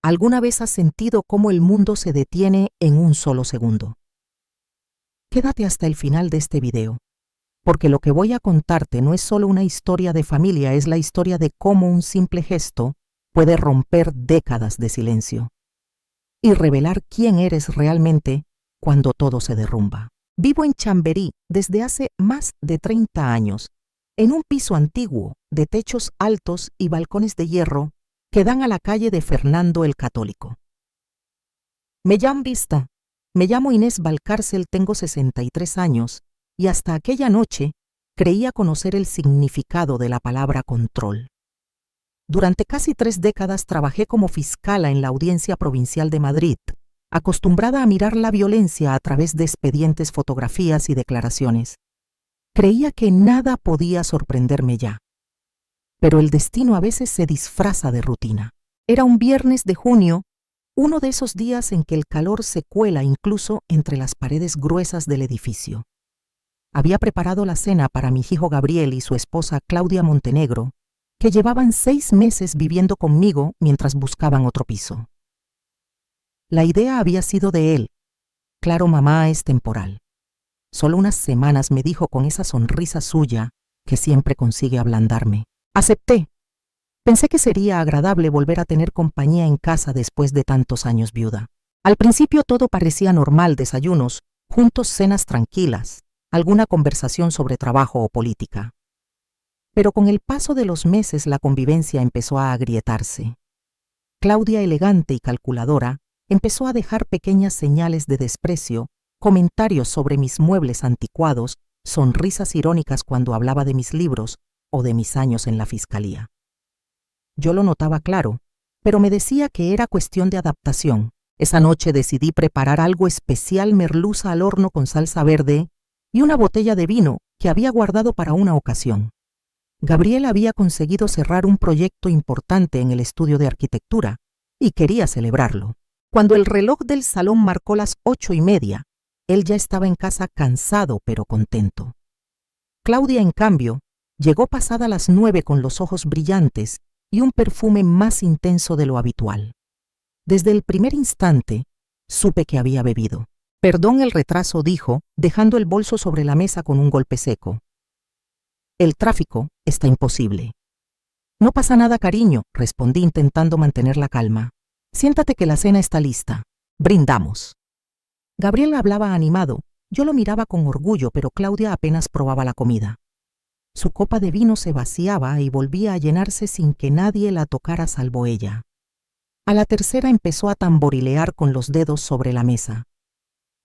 ¿Alguna vez has sentido cómo el mundo se detiene en un solo segundo? Quédate hasta el final de este video, porque lo que voy a contarte no es solo una historia de familia, es la historia de cómo un simple gesto puede romper décadas de silencio y revelar quién eres realmente cuando todo se derrumba. Vivo en Chamberí desde hace más de 30 años, en un piso antiguo de techos altos y balcones de hierro que dan a la calle de Fernando el Católico. Me llamo Inés Valcárcel, tengo 63 años y hasta aquella noche creía conocer el significado de la palabra control. Durante casi 3 décadas trabajé como fiscala en la Audiencia Provincial de Madrid, acostumbrada a mirar la violencia a través de expedientes, fotografías y declaraciones. Creía que nada podía sorprenderme ya. Pero el destino a veces se disfraza de rutina. Era un viernes de junio, uno de esos días en que el calor se cuela incluso entre las paredes gruesas del edificio. Había preparado la cena para mi hijo Gabriel y su esposa Claudia Montenegro, que llevaban 6 meses viviendo conmigo mientras buscaban otro piso. La idea había sido de él. Claro, mamá es temporal. Solo unas semanas, me dijo con esa sonrisa suya que siempre consigue ablandarme. Acepté. Pensé que sería agradable volver a tener compañía en casa después de tantos años viuda. Al principio todo parecía normal: desayunos, juntos, cenas tranquilas, alguna conversación sobre trabajo o política. Pero con el paso de los meses la convivencia empezó a agrietarse. Claudia, elegante y calculadora, empezó a dejar pequeñas señales de desprecio, comentarios sobre mis muebles anticuados, sonrisas irónicas cuando hablaba de mis libros o de mis años en la fiscalía. Yo lo notaba claro, pero me decía que era cuestión de adaptación. Esa noche decidí preparar algo especial: merluza al horno con salsa verde y una botella de vino que había guardado para una ocasión. Gabriel había conseguido cerrar un proyecto importante en el estudio de arquitectura y quería celebrarlo. Cuando el reloj del salón marcó las 8:30, él ya estaba en casa, cansado pero contento. Claudia, en cambio, llegó pasada las 9 con los ojos brillantes y un perfume más intenso de lo habitual. Desde el primer instante supe que había bebido. Perdón el retraso, dijo, dejando el bolso sobre la mesa con un golpe seco. El tráfico está imposible. No pasa nada, cariño, respondí intentando mantener la calma. Siéntate que la cena está lista. Brindamos. Gabriel hablaba animado. Yo lo miraba con orgullo, pero Claudia apenas probaba la comida. Su copa de vino se vaciaba y volvía a llenarse sin que nadie la tocara salvo ella. A la tercera empezó a tamborilear con los dedos sobre la mesa.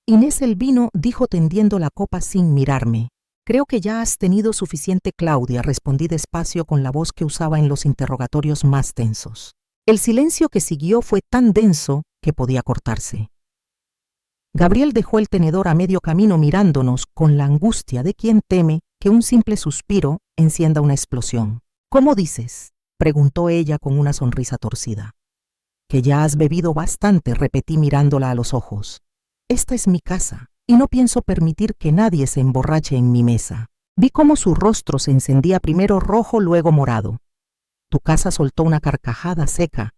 Inés, el vino, dijo tendiendo la copa sin mirarme. Creo que ya has tenido suficiente, Claudia, respondí despacio con la voz que usaba en los interrogatorios más tensos. El silencio que siguió fue tan denso que podía cortarse. Gabriel dejó el tenedor a medio camino mirándonos con la angustia de quien teme que un simple suspiro encienda una explosión. ¿Cómo dices?, preguntó ella con una sonrisa torcida. Que ya has bebido bastante, repetí mirándola a los ojos. Esta es mi casa y no pienso permitir que nadie se emborrache en mi mesa. Vi cómo su rostro se encendía, primero rojo, luego morado. Tu casa, soltó una carcajada seca.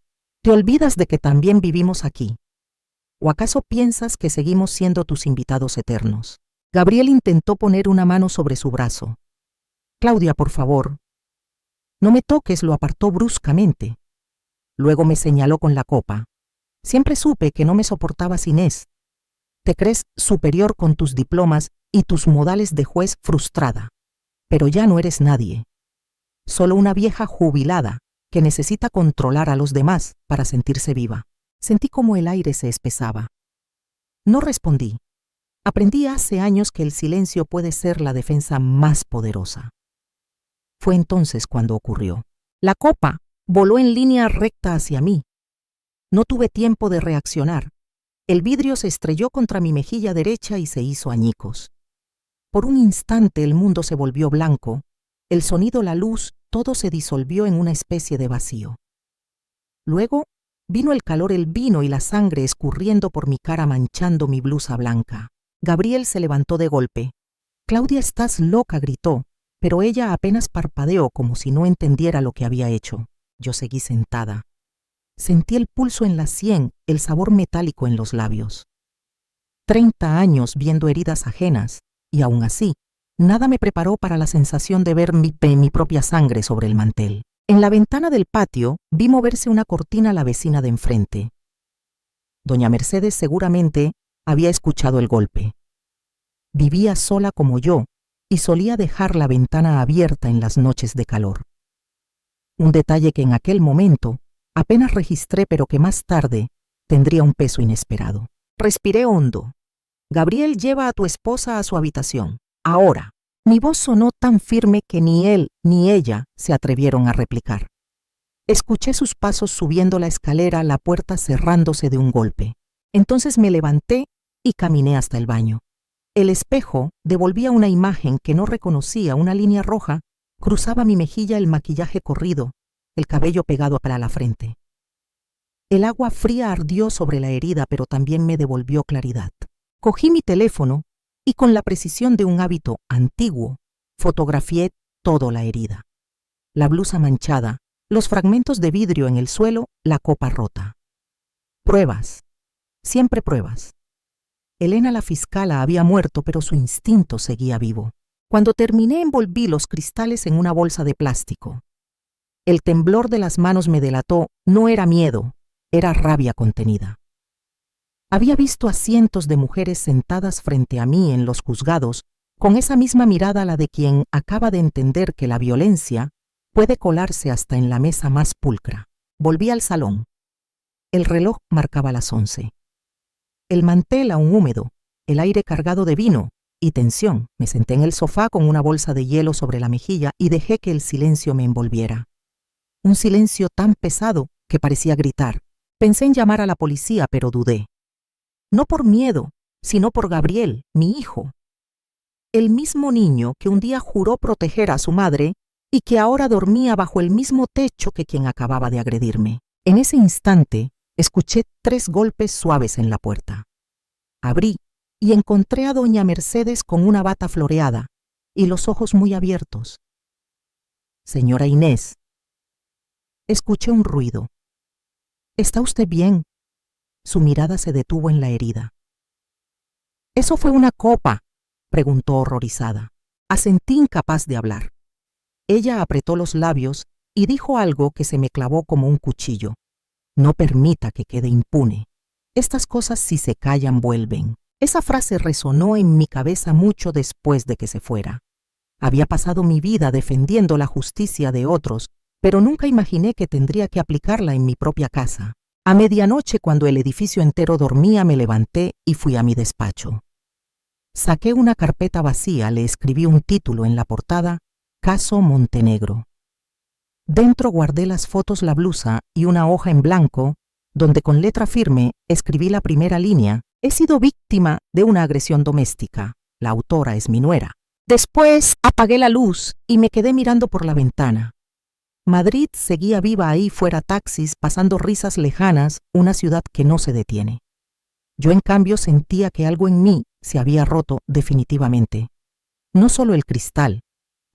¿Te olvidas de que también vivimos aquí? ¿O acaso piensas que seguimos siendo tus invitados eternos? Gabriel intentó poner una mano sobre su brazo. Claudia, por favor. No me toques, lo apartó bruscamente. Luego me señaló con la copa. Siempre supe que no me soportabas, Inés. Te crees superior con tus diplomas y tus modales de juez frustrada. Pero ya no eres nadie. Solo una vieja jubilada que necesita controlar a los demás para sentirse viva. Sentí como el aire se espesaba. No respondí. Aprendí hace años que el silencio puede ser la defensa más poderosa. Fue entonces cuando ocurrió. La copa voló en línea recta hacia mí. No tuve tiempo de reaccionar. El vidrio se estrelló contra mi mejilla derecha y se hizo añicos. Por un instante el mundo se volvió blanco. El sonido, la luz, todo se disolvió en una especie de vacío. Luego vino el calor, el vino y la sangre escurriendo por mi cara, manchando mi blusa blanca. Gabriel se levantó de golpe. Claudia, estás loca, gritó, pero ella apenas parpadeó como si no entendiera lo que había hecho. Yo seguí sentada. Sentí el pulso en la sien, el sabor metálico en los labios. 30 años viendo heridas ajenas, y aún así, nada me preparó para la sensación de ver mi propia sangre sobre el mantel. En la ventana del patio vi moverse una cortina a la vecina de enfrente. Doña Mercedes seguramente había escuchado el golpe. Vivía sola como yo y solía dejar la ventana abierta en las noches de calor. Un detalle que en aquel momento apenas registré, pero que más tarde tendría un peso inesperado. Respiré hondo. Gabriel, lleva a tu esposa a su habitación. Ahora. Mi voz sonó tan firme que ni él ni ella se atrevieron a replicar. Escuché sus pasos subiendo la escalera, la puerta cerrándose de un golpe. Entonces me levanté y caminé hasta el baño. El espejo devolvía una imagen que no reconocía, una línea roja cruzaba mi mejilla, el maquillaje corrido, el cabello pegado para la frente. El agua fría ardió sobre la herida, pero también me devolvió claridad. Cogí mi teléfono y con la precisión de un hábito antiguo, fotografié toda la herida. La blusa manchada, los fragmentos de vidrio en el suelo, la copa rota. Pruebas, siempre pruebas. Elena, la fiscala, había muerto, pero su instinto seguía vivo. Cuando terminé, envolví los cristales en una bolsa de plástico. El temblor de las manos me delató, no era miedo, era rabia contenida. Había visto a cientos de mujeres sentadas frente a mí en los juzgados, con esa misma mirada, la de quien acaba de entender que la violencia puede colarse hasta en la mesa más pulcra. Volví al salón. El reloj marcaba las 11. El mantel aún húmedo, el aire cargado de vino y tensión. Me senté en el sofá con una bolsa de hielo sobre la mejilla y dejé que el silencio me envolviera. Un silencio tan pesado que parecía gritar. Pensé en llamar a la policía, pero dudé. No por miedo, sino por Gabriel, mi hijo. El mismo niño que un día juró proteger a su madre y que ahora dormía bajo el mismo techo que quien acababa de agredirme. En ese instante, escuché 3 golpes suaves en la puerta. Abrí y encontré a doña Mercedes con una bata floreada y los ojos muy abiertos. Señora Inés. Escuché un ruido. ¿Está usted bien? Su mirada se detuvo en la herida. ¿Eso fue una copa?, preguntó horrorizada. Asentí, incapaz de hablar. Ella apretó los labios y dijo algo que se me clavó como un cuchillo. No permita que quede impune. Estas cosas, si se callan, vuelven. Esa frase resonó en mi cabeza mucho después de que se fuera. Había pasado mi vida defendiendo la justicia de otros, pero nunca imaginé que tendría que aplicarla en mi propia casa. A medianoche, cuando el edificio entero dormía, me levanté y fui a mi despacho. Saqué una carpeta vacía, le escribí un título en la portada: Caso Montenegro. Dentro guardé las fotos, la blusa y una hoja en blanco, donde con letra firme escribí la primera línea: he sido víctima de una agresión doméstica. La autora es mi nuera. Después apagué la luz y me quedé mirando por la ventana. Madrid seguía viva ahí fuera, taxis, pasando risas lejanas, una ciudad que no se detiene. Yo, en cambio, sentía que algo en mí se había roto definitivamente. No solo el cristal,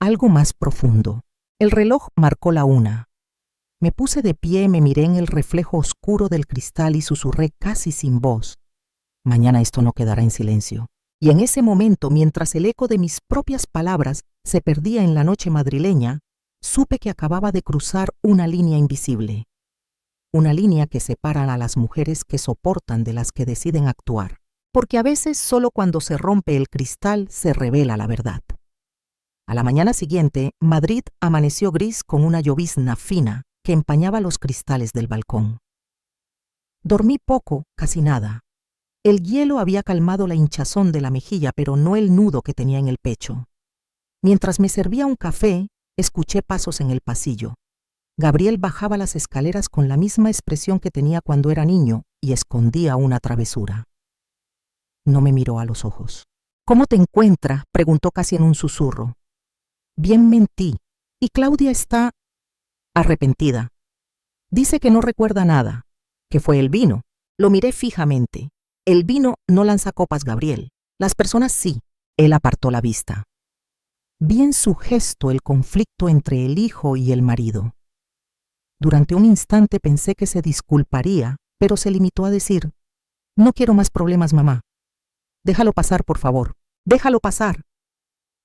algo más profundo. El reloj marcó la 1. Me puse de pie, me miré en el reflejo oscuro del cristal y susurré casi sin voz: mañana esto no quedará en silencio. Y en ese momento, mientras el eco de mis propias palabras se perdía en la noche madrileña, supe que acababa de cruzar una línea invisible. Una línea que separa a las mujeres que soportan de las que deciden actuar. Porque a veces solo cuando se rompe el cristal se revela la verdad. A la mañana siguiente, Madrid amaneció gris con una llovizna fina que empañaba los cristales del balcón. Dormí poco, casi nada. El hielo había calmado la hinchazón de la mejilla, pero no el nudo que tenía en el pecho. Mientras me servía un café, escuché pasos en el pasillo. Gabriel bajaba las escaleras con la misma expresión que tenía cuando era niño y escondía una travesura. No me miró a los ojos. ¿Cómo te encuentras?, preguntó casi en un susurro. Bien, mentí. Y Claudia está arrepentida. Dice que no recuerda nada, que fue el vino. Lo miré fijamente. El vino no lanza copas, Gabriel. Las personas sí. Él apartó la vista. Vi en su gesto el conflicto entre el hijo y el marido. Durante un instante pensé que se disculparía, pero se limitó a decir: «No quiero más problemas, mamá. Déjalo pasar, por favor. Déjalo pasar».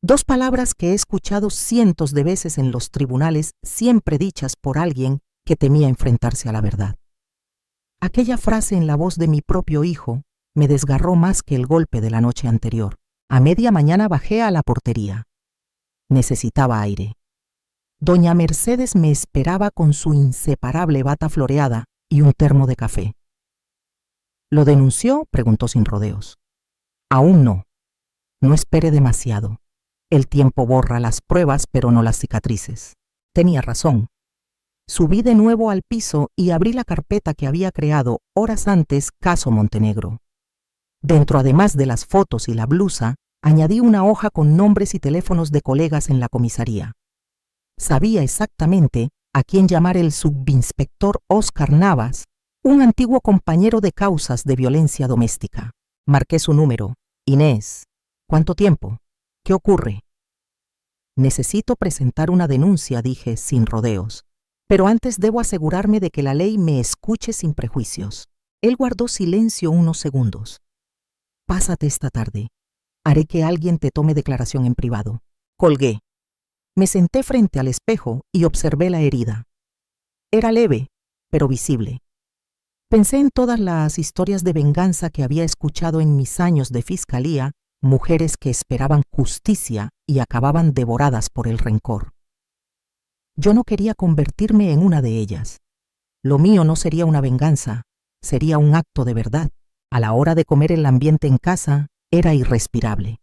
2 palabras que he escuchado cientos de veces en los tribunales, siempre dichas por alguien que temía enfrentarse a la verdad. Aquella frase en la voz de mi propio hijo me desgarró más que el golpe de la noche anterior. A media mañana bajé a la portería. Necesitaba aire. Doña Mercedes me esperaba con su inseparable bata floreada y un termo de café. ¿Lo denunció?, preguntó sin rodeos. Aún no. No espere demasiado. El tiempo borra las pruebas, pero no las cicatrices. Tenía razón. Subí de nuevo al piso y abrí la carpeta que había creado horas antes Caso Montenegro. Dentro, además de las fotos y la blusa, añadí una hoja con nombres y teléfonos de colegas en la comisaría. Sabía exactamente a quién llamar el subinspector Óscar Navas, un antiguo compañero de causas de violencia doméstica. Marqué su número. Inés. ¿Cuánto tiempo? ¿Qué ocurre? Necesito presentar una denuncia, dije sin rodeos. Pero antes debo asegurarme de que la ley me escuche sin prejuicios. Él guardó silencio unos segundos. Pásate esta tarde. Haré que alguien te tome declaración en privado. Colgué. Me senté frente al espejo y observé la herida. Era leve, pero visible. Pensé en todas las historias de venganza que había escuchado en mis años de fiscalía, mujeres que esperaban justicia y acababan devoradas por el rencor. Yo no quería convertirme en una de ellas. Lo mío no sería una venganza, sería un acto de verdad. A la hora de comer, el ambiente en casa era irrespirable.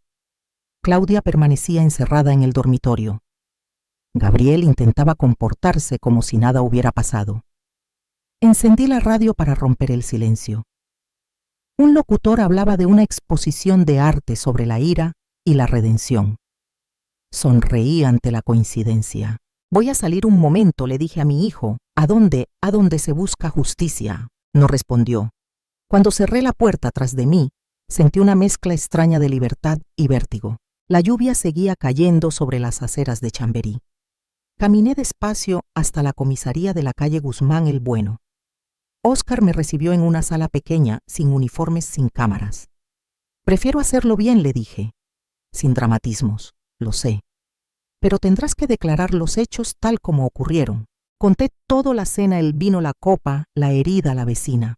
Claudia permanecía encerrada en el dormitorio. Gabriel intentaba comportarse como si nada hubiera pasado. Encendí la radio para romper el silencio. Un locutor hablaba de una exposición de arte sobre la ira y la redención. Sonreí ante la coincidencia. Voy a salir un momento, le dije a mi hijo. ¿A dónde? A donde se busca justicia. No respondió. Cuando cerré la puerta tras de mí, sentí una mezcla extraña de libertad y vértigo. La lluvia seguía cayendo sobre las aceras de Chamberí. Caminé despacio hasta la comisaría de la calle Guzmán el Bueno. Óscar me recibió en una sala pequeña, sin uniformes, sin cámaras. Prefiero hacerlo bien, le dije. Sin dramatismos, lo sé. Pero tendrás que declarar los hechos tal como ocurrieron. Conté todo: la cena, el vino, la copa, la herida, la vecina.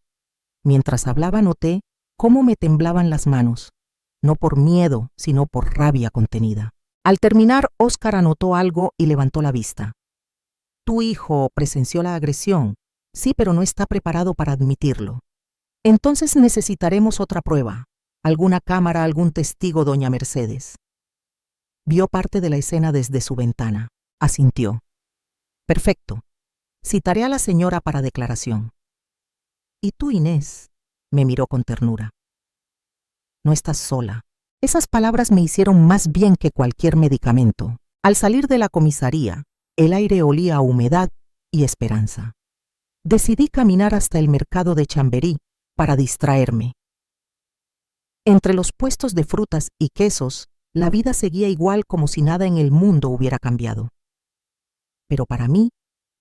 Mientras hablaba noté cómo me temblaban las manos, no por miedo, sino por rabia contenida. Al terminar, Óscar anotó algo y levantó la vista. Tu hijo presenció la agresión. Sí, pero no está preparado para admitirlo. Entonces necesitaremos otra prueba. Alguna cámara, algún testigo, doña Mercedes. Vio parte de la escena desde su ventana. Asintió. Perfecto. Citaré a la señora para declaración. ¿Y tú, Inés? Me miró con ternura. No estás sola. Esas palabras me hicieron más bien que cualquier medicamento. Al salir de la comisaría, el aire olía a humedad y esperanza. Decidí caminar hasta el mercado de Chamberí para distraerme. Entre los puestos de frutas y quesos, la vida seguía igual, como si nada en el mundo hubiera cambiado. Pero para mí,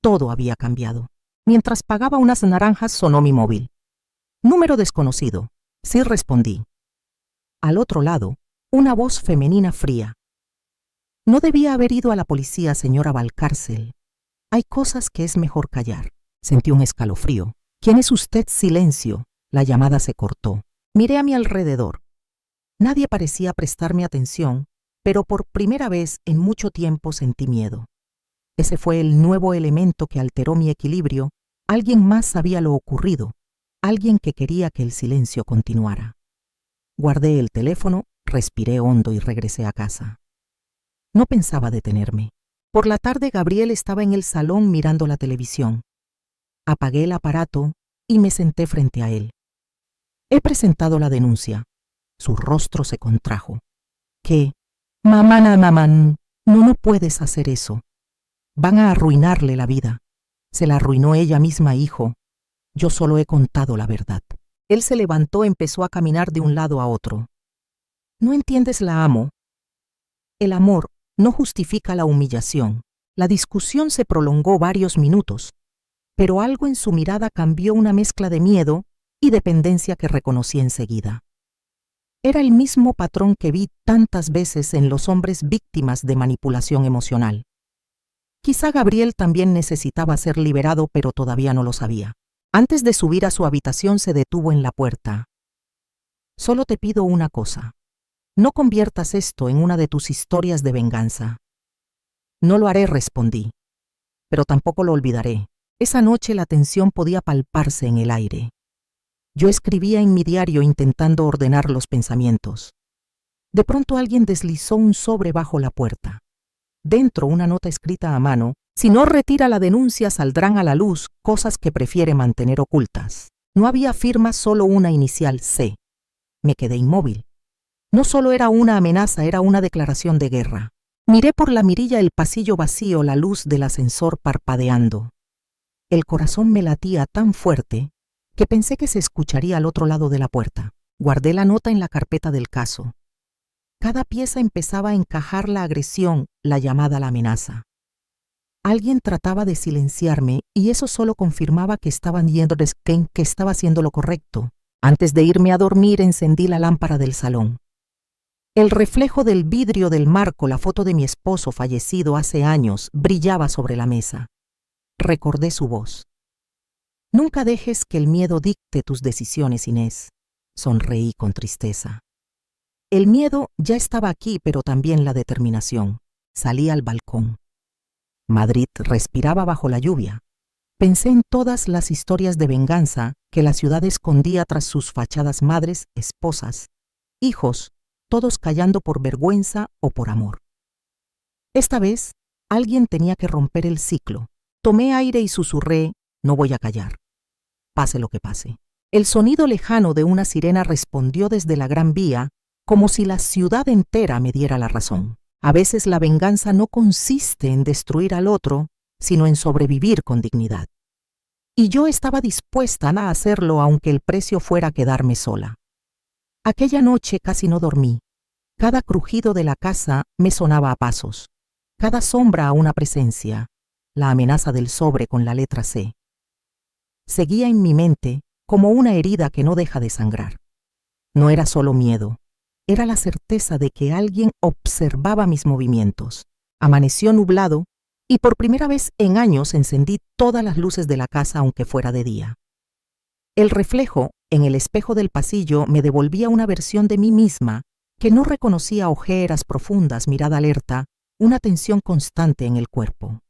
todo había cambiado. Mientras pagaba unas naranjas, sonó mi móvil. Número desconocido. Sí, respondí. Al otro lado, una voz femenina fría. No debía haber ido a la policía, señora Valcárcel. Hay cosas que es mejor callar. Sentí un escalofrío. ¿Quién es usted? Silencio. La llamada se cortó. Miré a mi alrededor. Nadie parecía prestarme atención, pero por primera vez en mucho tiempo sentí miedo. Ese fue el nuevo elemento que alteró mi equilibrio. Alguien más sabía lo ocurrido. Alguien que quería que el silencio continuara. Guardé el teléfono, respiré hondo y regresé a casa. No pensaba detenerme. Por la tarde, Gabriel estaba en el salón mirando la televisión. Apagué el aparato y me senté frente a él. He presentado la denuncia. Su rostro se contrajo. ¿Qué? Mamán, no puedes hacer eso. Van a arruinarle la vida. Se la arruinó ella misma, hijo. Yo solo he contado la verdad. Él se levantó, empezó a caminar de un lado a otro. No entiendes, la amo. El amor no justifica la humillación. La discusión se prolongó varios minutos. pero algo en su mirada cambió, una mezcla de miedo y dependencia que reconocí enseguida. Era el mismo patrón que vi tantas veces en los hombres víctimas de manipulación emocional. Quizá Gabriel también necesitaba ser liberado, pero todavía no lo sabía. Antes de subir a su habitación se detuvo en la puerta. Solo te pido una cosa. No conviertas esto en una de tus historias de venganza. No lo haré, respondí, pero tampoco lo olvidaré. Esa noche la tensión podía palparse en el aire. Yo escribía en mi diario intentando ordenar los pensamientos. De pronto alguien deslizó un sobre bajo la puerta. Dentro una nota escrita a mano: si no retira la denuncia saldrán a la luz cosas que prefiere mantener ocultas. No había firma, solo una inicial: C. Me quedé inmóvil. No solo era una amenaza, era una declaración de guerra. Miré por la mirilla el pasillo vacío, la luz del ascensor parpadeando. El corazón me latía tan fuerte que pensé que se escucharía al otro lado de la puerta. Guardé la nota en la carpeta del caso. Cada pieza empezaba a encajar: la agresión, la llamada, la amenaza. Alguien trataba de silenciarme y eso solo confirmaba que estaba haciendo lo correcto. Antes de irme a dormir encendí la lámpara del salón. El reflejo del vidrio del marco, la foto de mi esposo fallecido hace años, brillaba sobre la mesa. Recordé su voz. Nunca dejes que el miedo dicte tus decisiones, Inés. Sonreí con tristeza. El miedo ya estaba aquí, pero también la determinación. Salí al balcón. Madrid respiraba bajo la lluvia. Pensé en todas las historias de venganza que la ciudad escondía tras sus fachadas: madres, esposas, hijos, todos callando por vergüenza o por amor. Esta vez, alguien tenía que romper el ciclo. Tomé aire y susurré: no voy a callar, pase lo que pase. El sonido lejano de una sirena respondió desde la Gran Vía, como si la ciudad entera me diera la razón. A veces la venganza no consiste en destruir al otro, sino en sobrevivir con dignidad. Y yo estaba dispuesta a hacerlo, aunque el precio fuera quedarme sola. Aquella noche casi no dormí. Cada crujido de la casa me sonaba a pasos, cada sombra a una presencia, la amenaza del sobre con la letra C. Seguía en mi mente como una herida que no deja de sangrar. No era solo miedo, era la certeza de que alguien observaba mis movimientos. Amaneció nublado y por primera vez en años encendí todas las luces de la casa, aunque fuera de día. El reflejo en el espejo del pasillo me devolvía una versión de mí misma que no reconocía: ojeras profundas, mirada alerta, una tensión constante en el cuerpo.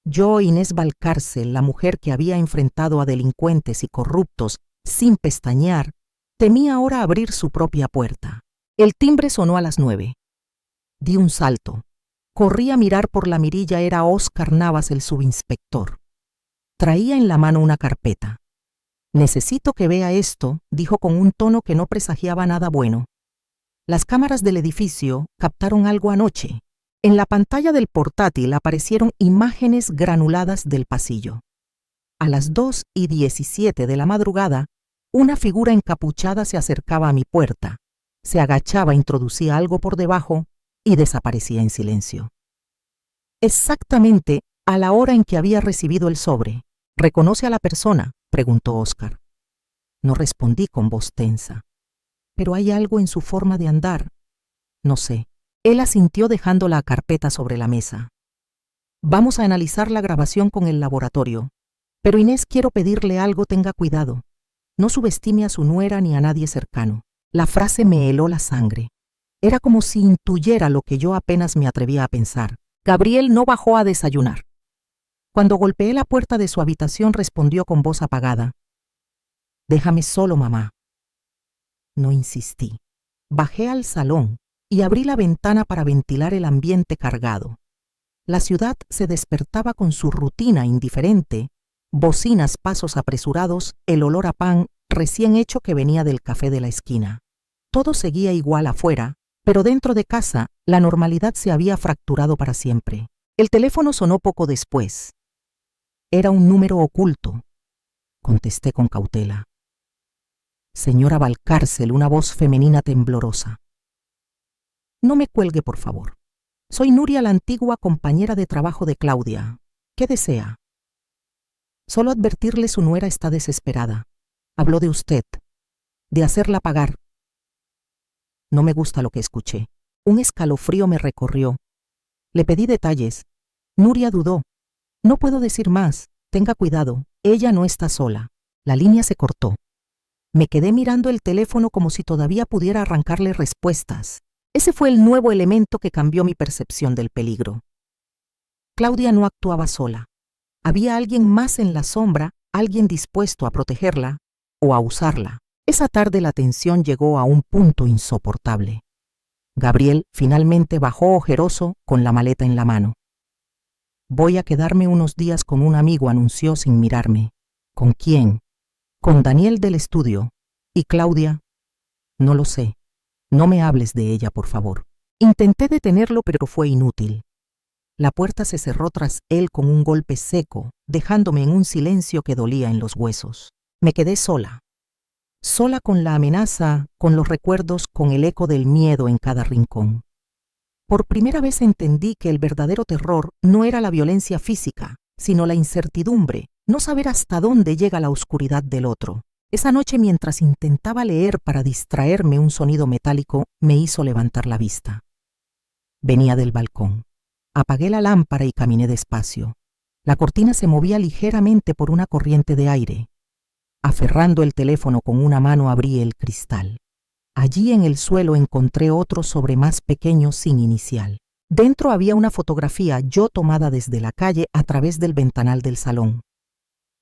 Yo, Inés Valcárcel, la mujer que había enfrentado a delincuentes y corruptos sin pestañear, temía ahora abrir su propia puerta. El timbre sonó a las 9. Di un salto. Corrí a mirar por la mirilla. Era Óscar Navas, el subinspector. Traía en la mano una carpeta. Necesito que vea esto, dijo con un tono que no presagiaba nada bueno. Las cámaras del edificio captaron algo anoche. En la pantalla del portátil aparecieron imágenes granuladas del pasillo. A las 2:17 de la madrugada, una figura encapuchada se acercaba a mi puerta, se agachaba, introducía algo por debajo y desaparecía en silencio. Exactamente a la hora en que había recibido el sobre. ¿Reconoce a la persona?, preguntó Óscar. No respondí con voz tensa. Pero hay algo en su forma de andar. No sé. Él asintió dejando la carpeta sobre la mesa. Vamos a analizar la grabación con el laboratorio. Pero Inés, quiero pedirle algo: tenga cuidado. No subestime a su nuera ni a nadie cercano. La frase me heló la sangre. Era como si intuyera lo que yo apenas me atrevía a pensar. Gabriel no bajó a desayunar. Cuando golpeé la puerta de su habitación, respondió con voz apagada: déjame solo, mamá. No insistí. Bajé al salón y abrí la ventana para ventilar el ambiente cargado. La ciudad se despertaba con su rutina indiferente: bocinas, pasos apresurados, el olor a pan recién hecho que venía del café de la esquina. Todo seguía igual afuera, pero dentro de casa la normalidad se había fracturado para siempre. El teléfono sonó poco después. Era un número oculto. Contesté con cautela. Señora Valcárcel, una voz femenina temblorosa. No me cuelgue, por favor. Soy Nuria, la antigua compañera de trabajo de Claudia. ¿Qué desea? Solo advertirle su nuera está desesperada. Habló de usted, de hacerla pagar. No me gusta lo que escuché. Un escalofrío me recorrió. Le pedí detalles. Nuria dudó. No puedo decir más. Tenga cuidado. Ella no está sola. La línea se cortó. Me quedé mirando el teléfono como si todavía pudiera arrancarle respuestas. Ese fue el nuevo elemento que cambió mi percepción del peligro. Claudia no actuaba sola. Había alguien más en la sombra, alguien dispuesto a protegerla o a usarla. Esa tarde la tensión llegó a un punto insoportable. Gabriel finalmente bajó ojeroso con la maleta en la mano. Voy a quedarme unos días con un amigo, anunció sin mirarme. ¿Con quién? Con Daniel del estudio. ¿Y Claudia? No lo sé. No me hables de ella, por favor. Intenté detenerlo, pero fue inútil. La puerta se cerró tras él con un golpe seco, dejándome en un silencio que dolía en los huesos. Me quedé sola. Sola con la amenaza, con los recuerdos, con el eco del miedo en cada rincón. Por primera vez entendí que el verdadero terror no era la violencia física, sino la incertidumbre, no saber hasta dónde llega la oscuridad del otro. Esa noche, mientras intentaba leer para distraerme, un sonido metálico me hizo levantar la vista. Venía del balcón. Apagué la lámpara y caminé despacio. La cortina se movía ligeramente por una corriente de aire. Aferrando el teléfono con una mano, abrí el cristal. Allí en el suelo encontré otro sobre más pequeño sin inicial. Dentro había una fotografía, yo tomada desde la calle a través del ventanal del salón.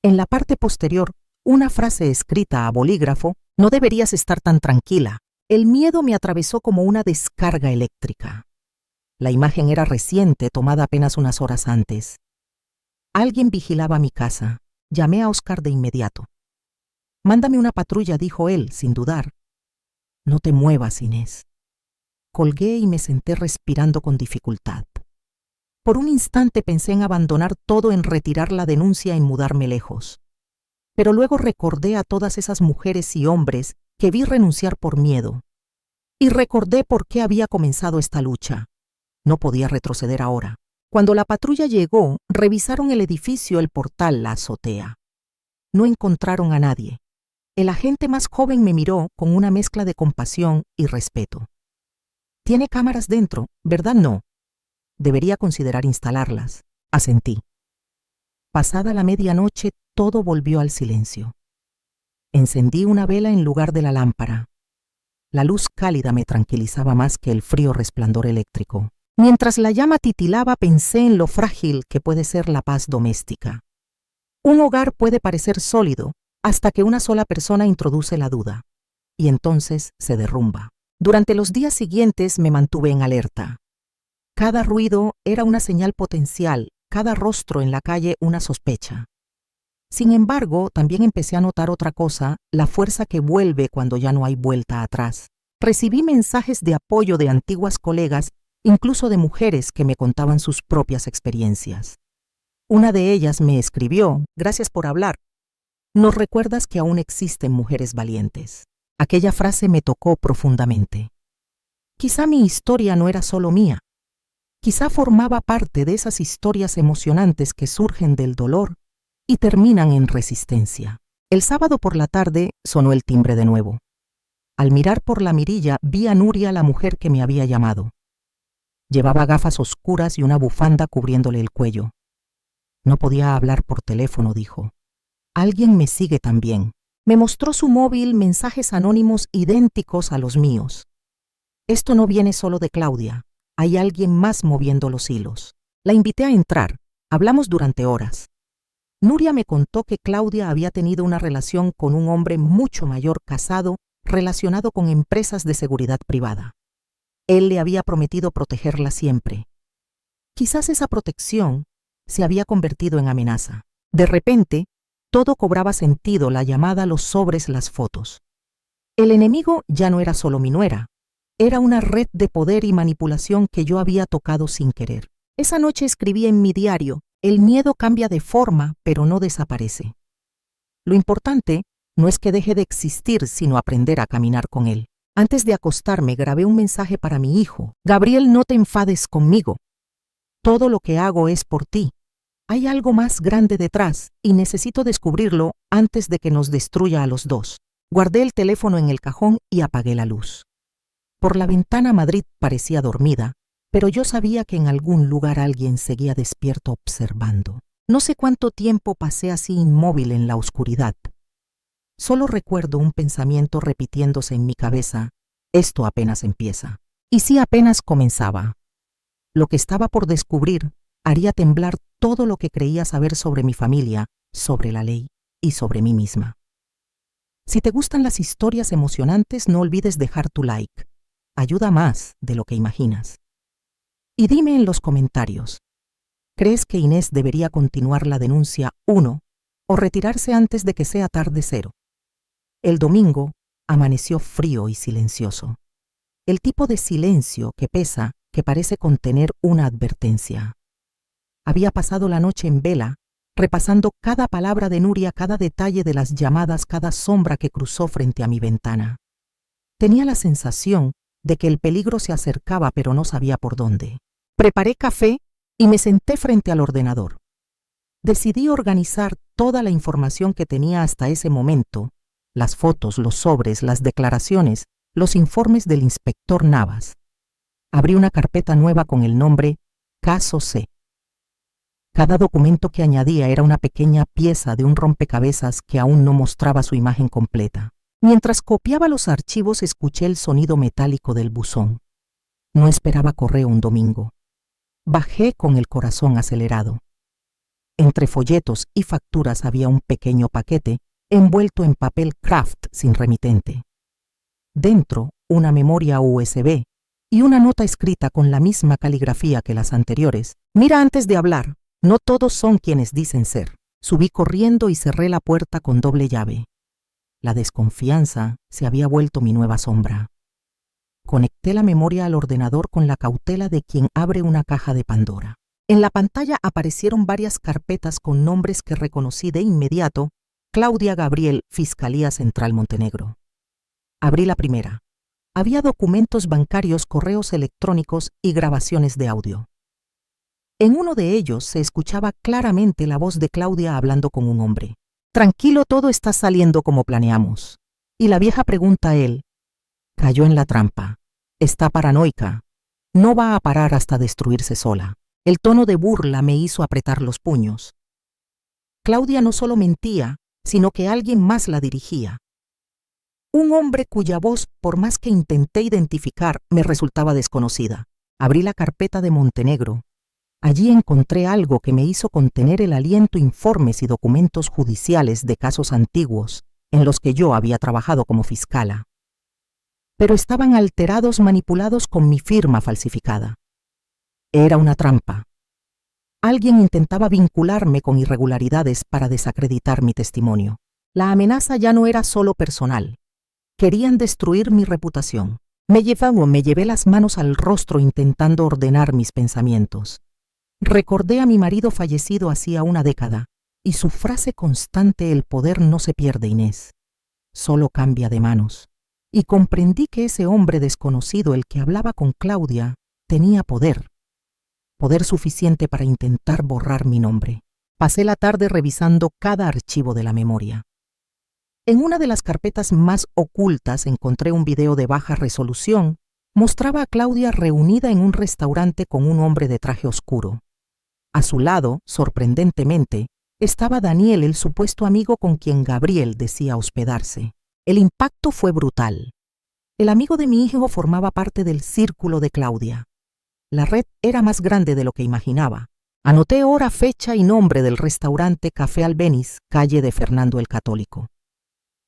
En la parte posterior, una frase escrita a bolígrafo: no deberías estar tan tranquila. El miedo me atravesó como una descarga eléctrica. La imagen era reciente, tomada apenas unas horas antes. Alguien vigilaba mi casa. Llamé a Oscar de inmediato. Mándame una patrulla, dijo él, sin dudar. No te muevas, Inés. Colgué y me senté respirando con dificultad. Por un instante pensé en abandonar todo, en retirar la denuncia, en mudarme lejos. Pero luego recordé a todas esas mujeres y hombres que vi renunciar por miedo. Y recordé por qué había comenzado esta lucha. No podía retroceder ahora. Cuando la patrulla llegó, revisaron el edificio, el portal, la azotea. No encontraron a nadie. El agente más joven me miró con una mezcla de compasión y respeto. «Tiene cámaras dentro, ¿verdad? No. Debería considerar instalarlas». Asentí. Pasada la medianoche, todo volvió al silencio. Encendí una vela en lugar de la lámpara. La luz cálida me tranquilizaba más que el frío resplandor eléctrico. Mientras la llama titilaba, pensé en lo frágil que puede ser la paz doméstica. Un hogar puede parecer sólido hasta que una sola persona introduce la duda, y entonces se derrumba. Durante los días siguientes me mantuve en alerta. Cada ruido era una señal potencial, cada rostro en la calle una sospecha. Sin embargo, también empecé a notar otra cosa: la fuerza que vuelve cuando ya no hay vuelta atrás. Recibí mensajes de apoyo de antiguas colegas, incluso de mujeres que me contaban sus propias experiencias. Una de ellas me escribió: «Gracias por hablar. Nos recuerdas que aún existen mujeres valientes». Aquella frase me tocó profundamente. Quizá mi historia no era solo mía. Quizá formaba parte de esas historias emocionantes que surgen del dolor y terminan en resistencia. El sábado por la tarde sonó el timbre de nuevo. Al mirar por la mirilla vi a Nuria, la mujer que me había llamado. Llevaba gafas oscuras y una bufanda cubriéndole el cuello. No podía hablar por teléfono, dijo. Alguien me sigue también. Me mostró su móvil, mensajes anónimos idénticos a los míos. Esto no viene solo de Claudia. Hay alguien más moviendo los hilos. La invité a entrar. Hablamos durante horas. Nuria me contó que Claudia había tenido una relación con un hombre mucho mayor, casado, relacionado con empresas de seguridad privada. Él le había prometido protegerla siempre. Quizás esa protección se había convertido en amenaza. De repente, todo cobraba sentido: la llamada, los sobres, las fotos. El enemigo ya no era solo mi nuera. Era una red de poder y manipulación que yo había tocado sin querer. Esa noche escribí en mi diario: el miedo cambia de forma, pero no desaparece. Lo importante no es que deje de existir, sino aprender a caminar con él. Antes de acostarme, grabé un mensaje para mi hijo: Gabriel, no te enfades conmigo. Todo lo que hago es por ti. Hay algo más grande detrás y necesito descubrirlo antes de que nos destruya a los dos. Guardé el teléfono en el cajón y apagué la luz. Por la ventana Madrid parecía dormida, pero yo sabía que en algún lugar alguien seguía despierto observando. No sé cuánto tiempo pasé así inmóvil en la oscuridad. Solo recuerdo un pensamiento repitiéndose en mi cabeza: esto apenas empieza. Y sí, apenas comenzaba. Lo que estaba por descubrir haría temblar todo lo que creía saber sobre mi familia, sobre la ley y sobre mí misma. Si te gustan las historias emocionantes, no olvides dejar tu like. Ayuda más de lo que imaginas. Y dime en los comentarios, ¿crees que Inés debería continuar la denuncia 1 o retirarse antes de que sea tarde 0? El domingo amaneció frío y silencioso. El tipo de silencio que pesa, que parece contener una advertencia. Había pasado la noche en vela, repasando cada palabra de Nuria, cada detalle de las llamadas, cada sombra que cruzó frente a mi ventana. Tenía la sensación de que el peligro se acercaba, pero no sabía por dónde. Preparé café y me senté frente al ordenador. Decidí organizar toda la información que tenía hasta ese momento: las fotos, los sobres, las declaraciones, los informes del inspector Navas. Abrí una carpeta nueva con el nombre Caso C. Cada documento que añadía era una pequeña pieza de un rompecabezas que aún no mostraba su imagen completa. Mientras copiaba los archivos, escuché el sonido metálico del buzón. No esperaba correo un domingo. Bajé con el corazón acelerado. Entre folletos y facturas había un pequeño paquete envuelto en papel craft sin remitente. Dentro, una memoria USB y una nota escrita con la misma caligrafía que las anteriores. Mira antes de hablar. No todos son quienes dicen ser. Subí corriendo y cerré la puerta con doble llave. La desconfianza se había vuelto mi nueva sombra. Conecté la memoria al ordenador con la cautela de quien abre una caja de Pandora. En la pantalla aparecieron varias carpetas con nombres que reconocí de inmediato: Claudia Gabriel, Fiscalía Central Montenegro. Abrí la primera. Había documentos bancarios, correos electrónicos y grabaciones de audio. En uno de ellos se escuchaba claramente la voz de Claudia hablando con un hombre. Tranquilo, todo está saliendo como planeamos. Y la vieja pregunta a él: cayó en la trampa. Está paranoica. No va a parar hasta destruirse sola. El tono de burla me hizo apretar los puños. Claudia no solo mentía, sino que alguien más la dirigía. Un hombre cuya voz, por más que intenté identificar, me resultaba desconocida. Abrí la carpeta de Montenegro. Allí encontré algo que me hizo contener el aliento: informes y documentos judiciales de casos antiguos en los que yo había trabajado como fiscala. Pero estaban alterados, manipulados con mi firma falsificada. Era una trampa. Alguien intentaba vincularme con irregularidades para desacreditar mi testimonio. La amenaza ya no era solo personal. Querían destruir mi reputación. Me llevé las manos al rostro intentando ordenar mis pensamientos. Recordé a mi marido fallecido hacía una década y su frase constante: el poder no se pierde, Inés, solo cambia de manos. Y comprendí que ese hombre desconocido, el que hablaba con Claudia, tenía poder suficiente para intentar borrar mi nombre. Pasé la tarde revisando cada archivo de la memoria. En una de las carpetas más ocultas encontré un video de baja resolución. Mostraba a Claudia reunida en un restaurante con un hombre de traje oscuro. A su lado, sorprendentemente, estaba Daniel, el supuesto amigo con quien Gabriel decía hospedarse. El impacto fue brutal. El amigo de mi hijo formaba parte del círculo de Claudia. La red era más grande de lo que imaginaba. Anoté hora, fecha y nombre del restaurante Café Albéniz, calle de Fernando el Católico.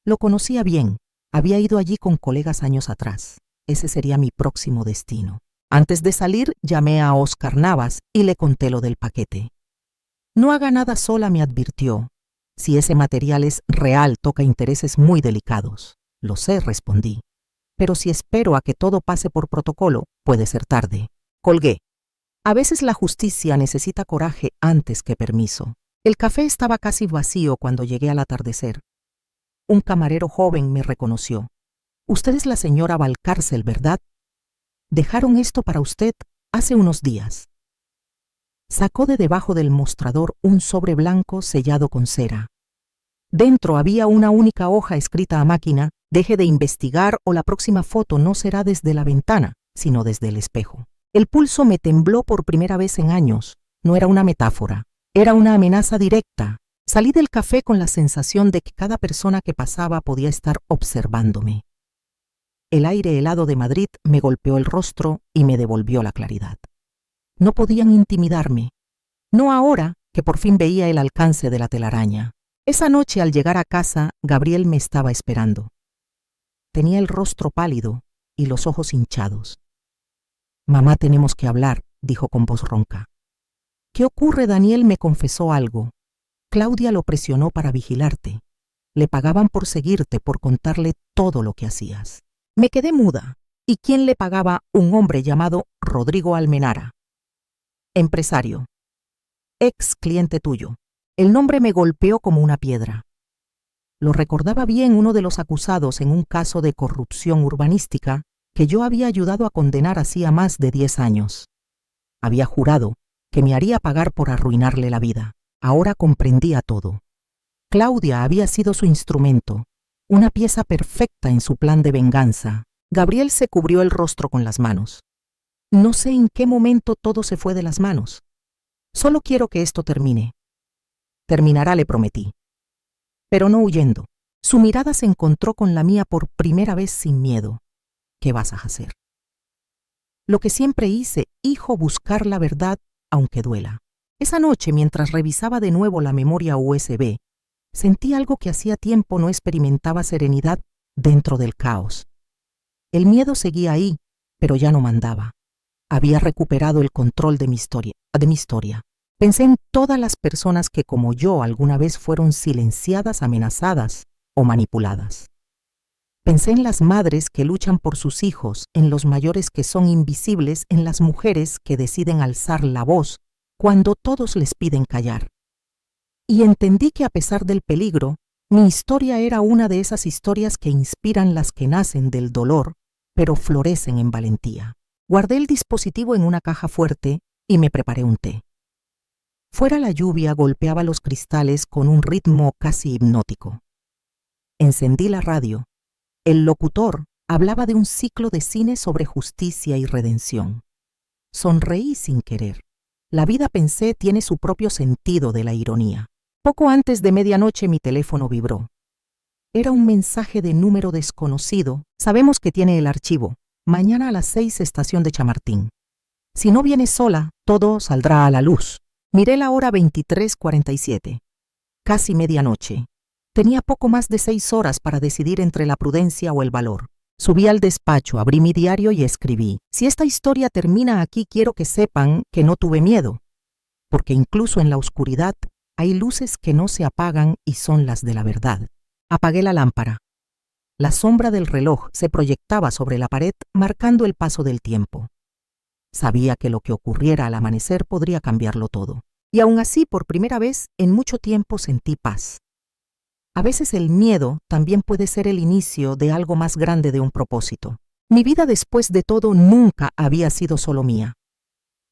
Lo conocía bien. Había ido allí con colegas años atrás. Ese sería mi próximo destino. Antes de salir, llamé a Oscar Navas y le conté lo del paquete. No haga nada sola, me advirtió. Si ese material es real, toca intereses muy delicados. Lo sé, respondí. Pero si espero a que todo pase por protocolo, puede ser tarde. Colgué. A veces la justicia necesita coraje antes que permiso. El café estaba casi vacío cuando llegué al atardecer. Un camarero joven me reconoció. Usted es la señora Valcárcel, ¿verdad? Dejaron esto para usted hace unos días. Sacó de debajo del mostrador un sobre blanco sellado con cera. Dentro había una única hoja escrita a máquina: deje de investigar o la próxima foto no será desde la ventana, sino desde el espejo. El pulso me tembló por primera vez en años. No era una metáfora, era una amenaza directa. Salí del café con la sensación de que cada persona que pasaba podía estar observándome. El aire helado de Madrid me golpeó el rostro y me devolvió la claridad. No podían intimidarme. No ahora que por fin veía el alcance de la telaraña. Esa noche, al llegar a casa, Gabriel me estaba esperando. Tenía el rostro pálido y los ojos hinchados. «Mamá, tenemos que hablar», dijo con voz ronca. «¿Qué ocurre?» Daniel me confesó algo. Claudia lo presionó para vigilarte. Le pagaban por seguirte, por contarle todo lo que hacías. Me quedé muda. ¿Y quién le pagaba? Un hombre llamado Rodrigo Almenara. Empresario. Ex cliente tuyo. El nombre me golpeó como una piedra. Lo recordaba bien, uno de los acusados en un caso de corrupción urbanística que yo había ayudado a condenar hacía más de 10 años. Había jurado que me haría pagar por arruinarle la vida. Ahora comprendía todo. Claudia había sido su instrumento, una pieza perfecta en su plan de venganza. Gabriel se cubrió el rostro con las manos. No sé en qué momento todo se fue de las manos. Solo quiero que esto termine. Terminará, le prometí. Pero no huyendo. Su mirada se encontró con la mía por primera vez sin miedo. ¿Qué vas a hacer? Lo que siempre hice, hijo, buscar la verdad, aunque duela. Esa noche, mientras revisaba de nuevo la memoria USB, sentí algo que hacía tiempo no experimentaba: serenidad dentro del caos. El miedo seguía ahí, pero ya no mandaba. Había recuperado el control de mi historia. Pensé en todas las personas que, como yo, alguna vez fueron silenciadas, amenazadas o manipuladas. Pensé en las madres que luchan por sus hijos, en los mayores que son invisibles, en las mujeres que deciden alzar la voz cuando todos les piden callar. Y entendí que, a pesar del peligro, mi historia era una de esas historias que inspiran, las que nacen del dolor, pero florecen en valentía. Guardé el dispositivo en una caja fuerte y me preparé un té. Fuera, la lluvia golpeaba los cristales con un ritmo casi hipnótico. Encendí la radio. El locutor hablaba de un ciclo de cine sobre justicia y redención. Sonreí sin querer. La vida, pensé, tiene su propio sentido de la ironía. Poco antes de medianoche mi teléfono vibró. Era un mensaje de número desconocido. Sabemos que tiene el archivo. Mañana a las 6, estación de Chamartín. Si no vienes sola, todo saldrá a la luz. Miré la hora: 23:47. Casi medianoche. Tenía poco más de 6 horas para decidir entre la prudencia o el valor. Subí al despacho, abrí mi diario y escribí: si esta historia termina aquí, quiero que sepan que no tuve miedo, porque incluso en la oscuridad hay luces que no se apagan y son las de la verdad. Apagué la lámpara. La sombra del reloj se proyectaba sobre la pared, marcando el paso del tiempo. Sabía que lo que ocurriera al amanecer podría cambiarlo todo. Y aún así, por primera vez en mucho tiempo, sentí paz. A veces el miedo también puede ser el inicio de algo más grande, de un propósito. Mi vida, después de todo, nunca había sido solo mía.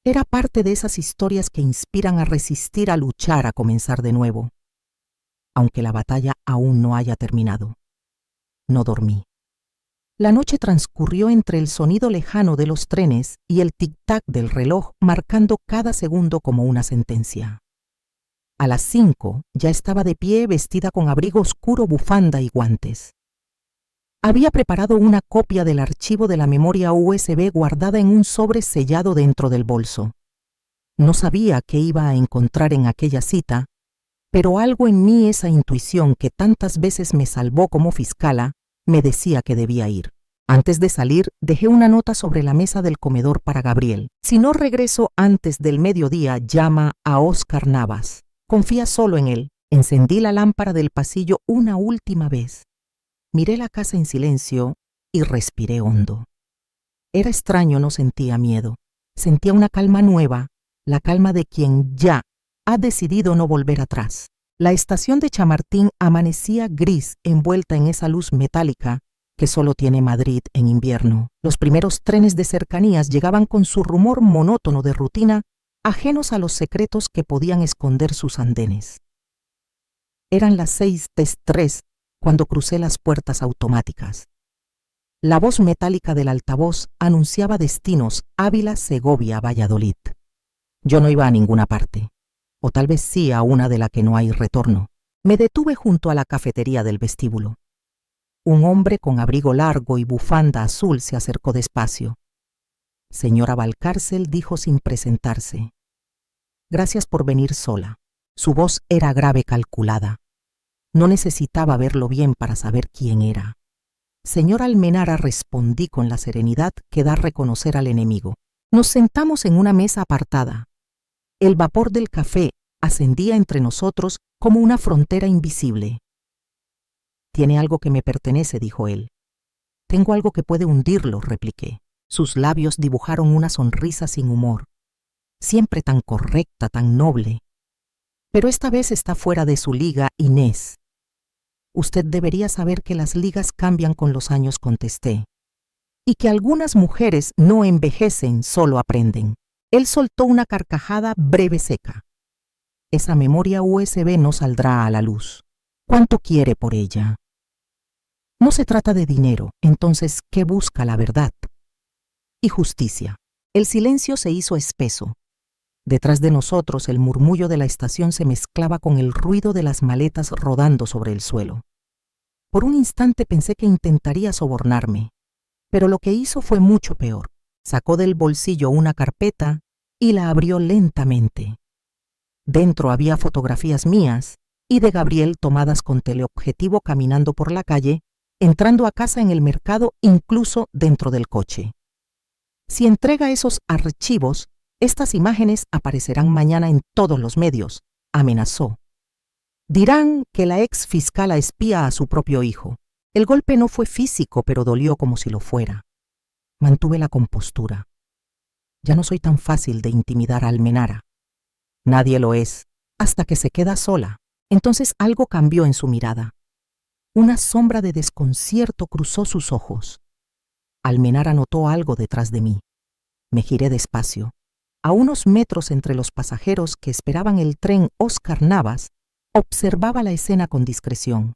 Era parte de esas historias que inspiran a resistir, a luchar, a comenzar de nuevo. Aunque la batalla aún no haya terminado. No dormí. La noche transcurrió entre el sonido lejano de los trenes y el tic-tac del reloj, marcando cada segundo como una sentencia. A las 5 ya estaba de pie, vestida con abrigo oscuro, bufanda y guantes. Había preparado una copia del archivo de la memoria USB guardada en un sobre sellado dentro del bolso. No sabía qué iba a encontrar en aquella cita, pero algo en mí, esa intuición que tantas veces me salvó como fiscala, me decía que debía ir. Antes de salir, dejé una nota sobre la mesa del comedor para Gabriel. Si no regreso antes del mediodía, llama a Óscar Navas. Confía solo en él. Encendí la lámpara del pasillo una última vez. Miré la casa en silencio y respiré hondo. Era extraño, no sentía miedo. Sentía una calma nueva, la calma de quien ya ha decidido no volver atrás. La estación de Chamartín amanecía gris, envuelta en esa luz metálica que solo tiene Madrid en invierno. Los primeros trenes de cercanías llegaban con su rumor monótono de rutina ajenos a los secretos que podían esconder sus andenes. Eran las 6:03 cuando crucé las puertas automáticas. La voz metálica del altavoz anunciaba destinos Ávila, Segovia, Valladolid. Yo no iba a ninguna parte, o tal vez sí a una de la que no hay retorno. Me detuve junto a la cafetería del vestíbulo. Un hombre con abrigo largo y bufanda azul se acercó despacio. Señora Valcárcel, dijo sin presentarse. Gracias por venir sola. Su voz era grave, calculada. No necesitaba verlo bien para saber quién era. Señor Almenara, respondí con la serenidad que da reconocer al enemigo. Nos sentamos en una mesa apartada. El vapor del café ascendía entre nosotros como una frontera invisible. Tiene algo que me pertenece, dijo él. Tengo algo que puede hundirlo, repliqué. Sus labios dibujaron una sonrisa sin humor. Siempre tan correcta, tan noble. Pero esta vez está fuera de su liga, Inés. Usted debería saber que las ligas cambian con los años, contesté. Y que algunas mujeres no envejecen, solo aprenden. Él soltó una carcajada breve, seca. Esa memoria USB no saldrá a la luz. ¿Cuánto quiere por ella? No se trata de dinero, entonces, ¿qué busca la verdad? Y justicia. El silencio se hizo espeso. Detrás de nosotros el murmullo de la estación se mezclaba con el ruido de las maletas rodando sobre el suelo. Por un instante pensé que intentaría sobornarme, pero lo que hizo fue mucho peor. Sacó del bolsillo una carpeta y la abrió lentamente. Dentro había fotografías mías y de Gabriel tomadas con teleobjetivo caminando por la calle, entrando a casa, en el mercado, incluso dentro del coche. Si entrega esos archivos, estas imágenes aparecerán mañana en todos los medios, amenazó. Dirán que la ex fiscala espía a su propio hijo. El golpe no fue físico, pero dolió como si lo fuera. Mantuve la compostura. Ya no soy tan fácil de intimidar a Almenara. Nadie lo es, hasta que se queda sola. Entonces algo cambió en su mirada. Una sombra de desconcierto cruzó sus ojos. Almenara notó algo detrás de mí. Me giré despacio. A unos metros entre los pasajeros que esperaban el tren Óscar Navas, observaba la escena con discreción.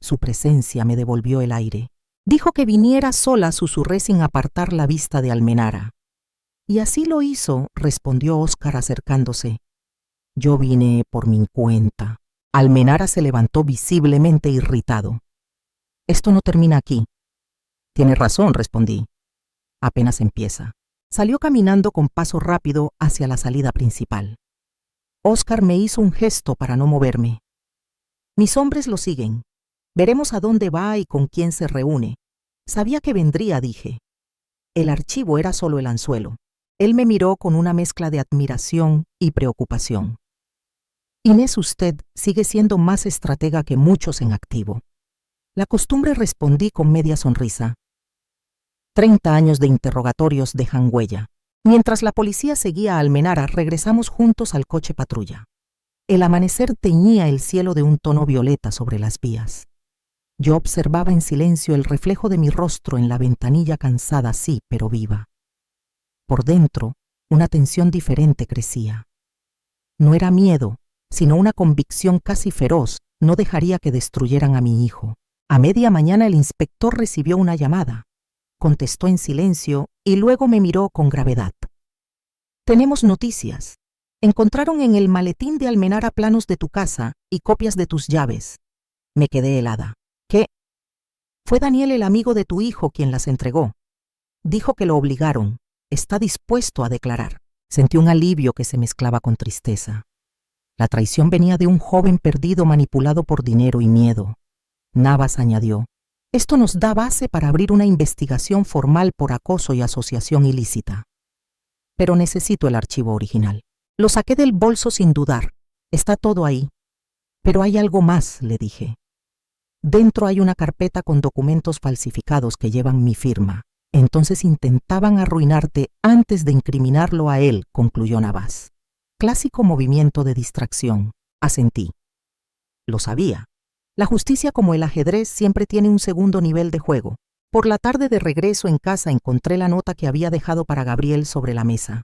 Su presencia me devolvió el aire. Dijo que viniera sola, susurré sin apartar la vista de Almenara. Y así lo hizo, respondió Óscar acercándose. Yo vine por mi cuenta. Almenara se levantó visiblemente irritado. Esto no termina aquí. Tiene razón, respondí. Apenas empieza. Salió caminando con paso rápido hacia la salida principal. Óscar me hizo un gesto para no moverme. Mis hombres lo siguen. Veremos a dónde va y con quién se reúne. Sabía que vendría, dije. El archivo era solo el anzuelo. Él me miró con una mezcla de admiración y preocupación. Inés, usted sigue siendo más estratega que muchos en activo. La costumbre, respondí con media sonrisa. 30 años de interrogatorios dejan huella. Mientras la policía seguía a Almenara, regresamos juntos al coche patrulla. El amanecer teñía el cielo de un tono violeta sobre las vías. Yo observaba en silencio el reflejo de mi rostro en la ventanilla, cansada, sí, pero viva. Por dentro, una tensión diferente crecía. No era miedo, sino una convicción casi feroz. No dejaría que destruyeran a mi hijo. A media mañana el inspector recibió una llamada. Contestó en silencio y luego me miró con gravedad. Tenemos noticias. Encontraron en el maletín de Almenara planos de tu casa y copias de tus llaves. Me quedé helada. ¿Qué? Fue Daniel, el amigo de tu hijo, quien las entregó. Dijo que lo obligaron. Está dispuesto a declarar. Sentí un alivio que se mezclaba con tristeza. La traición venía de un joven perdido, manipulado por dinero y miedo. Navas añadió: esto nos da base para abrir una investigación formal por acoso y asociación ilícita. Pero necesito el archivo original. Lo saqué del bolso sin dudar. Está todo ahí. Pero hay algo más, le dije. Dentro hay una carpeta con documentos falsificados que llevan mi firma. Entonces intentaban arruinarte antes de incriminarlo a él, concluyó Navas. Clásico movimiento de distracción. Asentí. Lo sabía. La justicia, como el ajedrez, siempre tiene un segundo nivel de juego. Por la tarde, de regreso en casa, encontré la nota que había dejado para Gabriel sobre la mesa.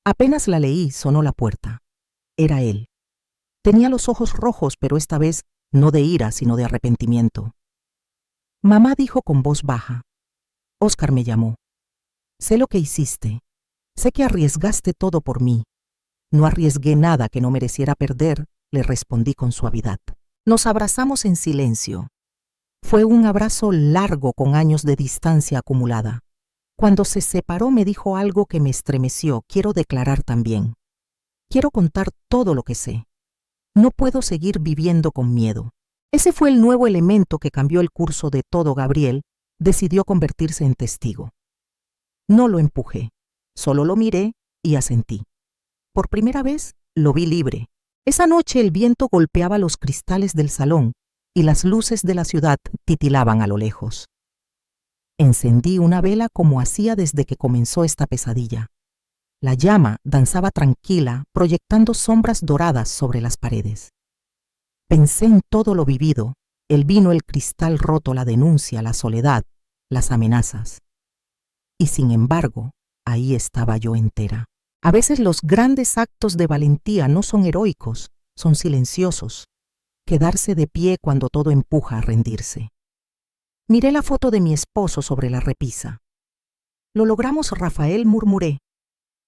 Apenas la leí, sonó la puerta. Era él. Tenía los ojos rojos, pero esta vez no de ira, sino de arrepentimiento. Mamá dijo con voz baja. Óscar me llamó. Sé lo que hiciste. Sé que arriesgaste todo por mí. No arriesgué nada que no mereciera perder, le respondí con suavidad. Nos abrazamos en silencio. Fue un abrazo largo con años de distancia acumulada. Cuando se separó me dijo algo que me estremeció. Quiero declarar también. Quiero contar todo lo que sé. No puedo seguir viviendo con miedo. Ese fue el nuevo elemento que cambió el curso de todo. Gabriel decidió convertirse en testigo. No lo empujé, solo lo miré y asentí. Por primera vez lo vi libre. Esa noche el viento golpeaba los cristales del salón y las luces de la ciudad titilaban a lo lejos. Encendí una vela como hacía desde que comenzó esta pesadilla. La llama danzaba tranquila, proyectando sombras doradas sobre las paredes. Pensé en todo lo vivido, el vino, el cristal roto, la denuncia, la soledad, las amenazas. Y sin embargo, ahí estaba yo entera. A veces los grandes actos de valentía no son heroicos, son silenciosos. Quedarse de pie cuando todo empuja a rendirse. Miré la foto de mi esposo sobre la repisa. Lo logramos, Rafael, murmuré.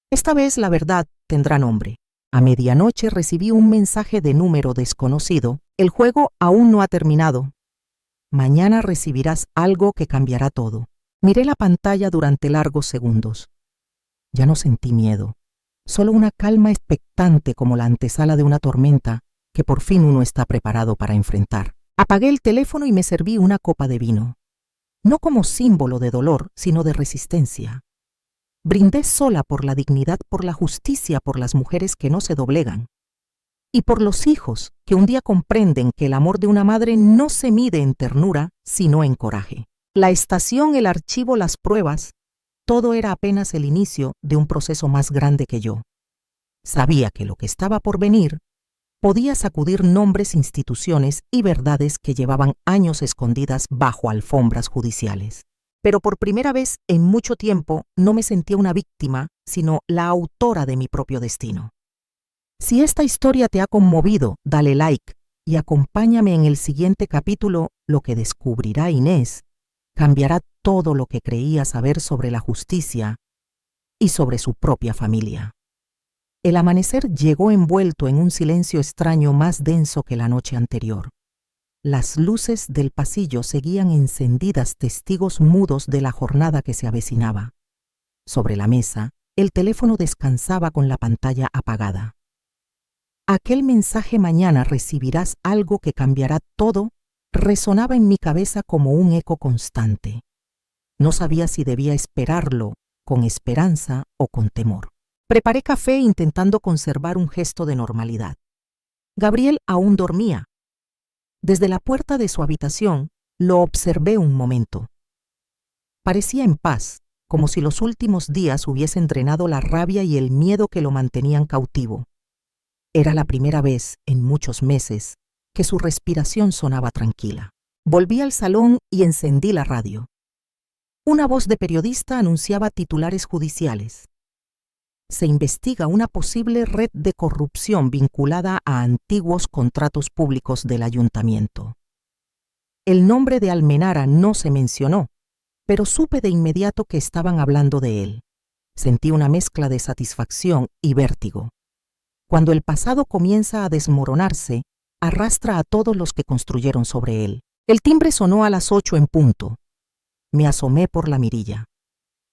Esta vez la verdad tendrá nombre. A medianoche recibí un mensaje de número desconocido. El juego aún no ha terminado. Mañana recibirás algo que cambiará todo. Miré la pantalla durante largos segundos. Ya no sentí miedo, solo una calma expectante como la antesala de una tormenta que por fin uno está preparado para enfrentar. Apagué el teléfono y me serví una copa de vino. No como símbolo de dolor, sino de resistencia. Brindé sola por la dignidad, por la justicia, por las mujeres que no se doblegan. Y por los hijos que un día comprenden que el amor de una madre no se mide en ternura, sino en coraje. La estación, el archivo, las pruebas, todo era apenas el inicio de un proceso más grande que yo. Sabía que lo que estaba por venir podía sacudir nombres, instituciones y verdades que llevaban años escondidas bajo alfombras judiciales. Pero por primera vez en mucho tiempo no me sentía una víctima, sino la autora de mi propio destino. Si esta historia te ha conmovido, dale like y acompáñame en el siguiente capítulo. Lo que descubrirá Inés cambiará todo lo que creía saber sobre la justicia y sobre su propia familia. El amanecer llegó envuelto en un silencio extraño más denso que la noche anterior. Las luces del pasillo seguían encendidas, testigos mudos de la jornada que se avecinaba. Sobre la mesa, el teléfono descansaba con la pantalla apagada. Aquel mensaje: mañana recibirás algo que cambiará todo, resonaba en mi cabeza como un eco constante. No sabía si debía esperarlo con esperanza o con temor. Preparé café intentando conservar un gesto de normalidad. Gabriel aún dormía. Desde la puerta de su habitación lo observé un momento. Parecía en paz, como si los últimos días hubiesen drenado la rabia y el miedo que lo mantenían cautivo. Era la primera vez en muchos meses que su respiración sonaba tranquila. Volví al salón y encendí la radio. Una voz de periodista anunciaba titulares judiciales. Se investiga una posible red de corrupción vinculada a antiguos contratos públicos del ayuntamiento. El nombre de Almenara no se mencionó, pero supe de inmediato que estaban hablando de él. Sentí una mezcla de satisfacción y vértigo. Cuando el pasado comienza a desmoronarse, arrastra a todos los que construyeron sobre él. El timbre sonó a las 8 en punto. Me asomé por la mirilla.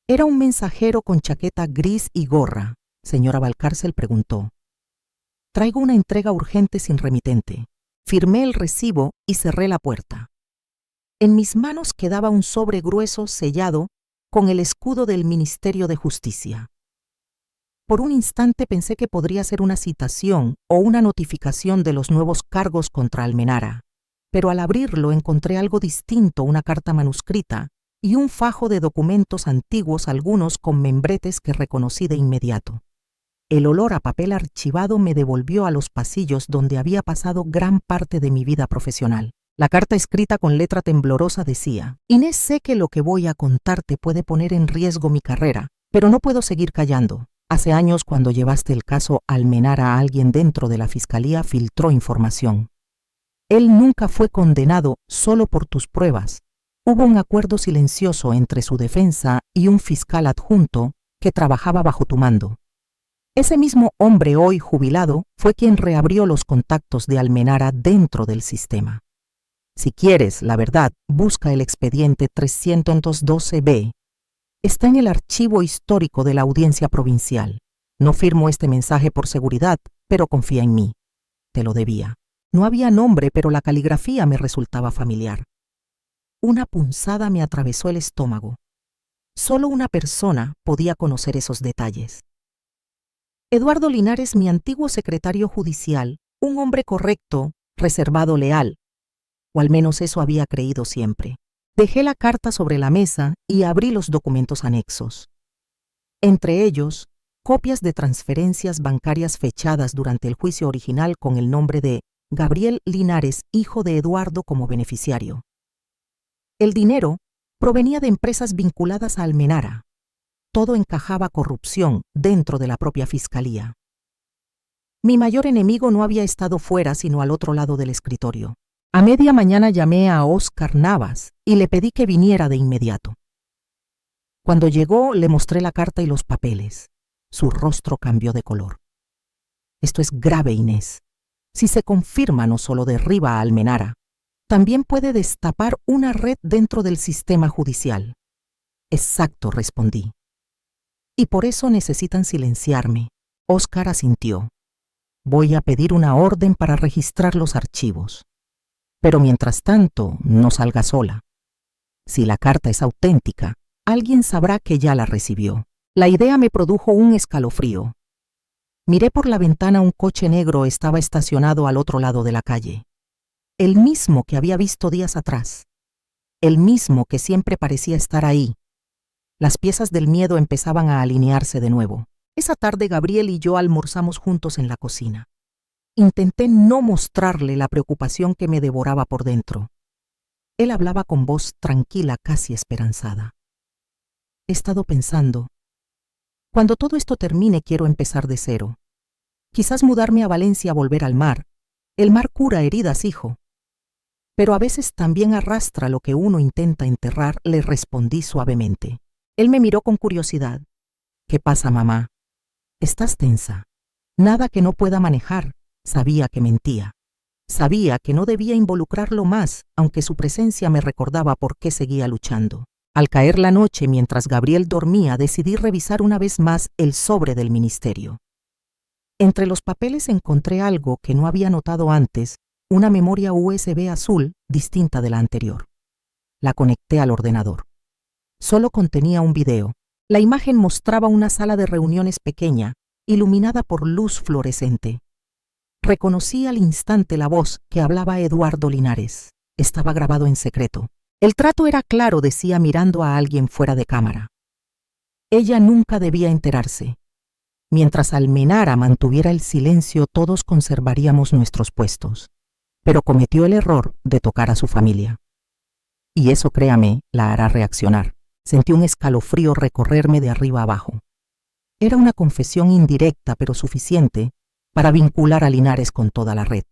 Era un mensajero con chaqueta gris y gorra. Señora Valcárcel, preguntó. Traigo una entrega urgente sin remitente. Firmé el recibo y cerré la puerta. En mis manos quedaba un sobre grueso sellado con el escudo del Ministerio de Justicia. Por un instante pensé que podría ser una citación o una notificación de los nuevos cargos contra Almenara, pero al abrirlo encontré algo distinto: una carta manuscrita y un fajo de documentos antiguos, algunos con membretes que reconocí de inmediato. El olor a papel archivado me devolvió a los pasillos donde había pasado gran parte de mi vida profesional. La carta, escrita con letra temblorosa, decía: Inés, sé que lo que voy a contarte puede poner en riesgo mi carrera, pero no puedo seguir callando. Hace años, cuando llevaste el caso Almenara a alguien dentro de la fiscalía, filtró información. Él nunca fue condenado solo por tus pruebas. Hubo un acuerdo silencioso entre su defensa y un fiscal adjunto que trabajaba bajo tu mando. Ese mismo hombre, hoy jubilado, fue quien reabrió los contactos de Almenara dentro del sistema. Si quieres la verdad, busca el expediente 312B. Está en el archivo histórico de la Audiencia Provincial. No firmo este mensaje por seguridad, pero confía en mí. Te lo debía. No había nombre, pero la caligrafía me resultaba familiar. Una punzada me atravesó el estómago. Solo una persona podía conocer esos detalles. Eduardo Linares, mi antiguo secretario judicial, un hombre correcto, reservado, leal. O al menos eso había creído siempre. Dejé la carta sobre la mesa y abrí los documentos anexos. Entre ellos, copias de transferencias bancarias fechadas durante el juicio original con el nombre de Gabriel Linares, hijo de Eduardo, como beneficiario. El dinero provenía de empresas vinculadas a Almenara. Todo encajaba corrupción dentro de la propia fiscalía. Mi mayor enemigo no había estado fuera, sino al otro lado del escritorio. A media mañana llamé a Óscar Navas y le pedí que viniera de inmediato. Cuando llegó, le mostré la carta y los papeles. Su rostro cambió de color. Esto es grave, Inés. Si se confirma, no solo derriba a Almenara, también puede destapar una red dentro del sistema judicial. Exacto, respondí. Y por eso necesitan silenciarme. Óscar asintió. Voy a pedir una orden para registrar los archivos. Pero mientras tanto, no salga sola. Si la carta es auténtica, alguien sabrá que ya la recibió. La idea me produjo un escalofrío. Miré por la ventana. Un coche negro estaba estacionado al otro lado de la calle. El mismo que había visto días atrás. El mismo que siempre parecía estar ahí. Las piezas del miedo empezaban a alinearse de nuevo. Esa tarde Gabriel y yo almorzamos juntos en la cocina. Intenté no mostrarle la preocupación que me devoraba por dentro. Él hablaba con voz tranquila, casi esperanzada. He estado pensando. Cuando todo esto termine, quiero empezar de cero. Quizás mudarme a Valencia, volver al mar. El mar cura heridas, hijo. Pero a veces también arrastra lo que uno intenta enterrar, le respondí suavemente. Él me miró con curiosidad. ¿Qué pasa, mamá? ¿Estás tensa? Nada que no pueda manejar. Sabía que mentía. Sabía que no debía involucrarlo más, aunque su presencia me recordaba por qué seguía luchando. Al caer la noche, mientras Gabriel dormía, decidí revisar una vez más el sobre del ministerio. Entre los papeles encontré algo que no había notado antes, una memoria USB azul distinta de la anterior. La conecté al ordenador. Solo contenía un video. La imagen mostraba una sala de reuniones pequeña, iluminada por luz fluorescente. Reconocí al instante la voz que hablaba Eduardo Linares. Estaba grabado en secreto. El trato era claro, decía mirando a alguien fuera de cámara. Ella nunca debía enterarse. Mientras Almenara mantuviera el silencio, todos conservaríamos nuestros puestos. Pero cometió el error de tocar a su familia. Y eso, créame, la hará reaccionar. Sentí un escalofrío recorrerme de arriba abajo. Era una confesión indirecta, pero suficiente para vincular a Linares con toda la red.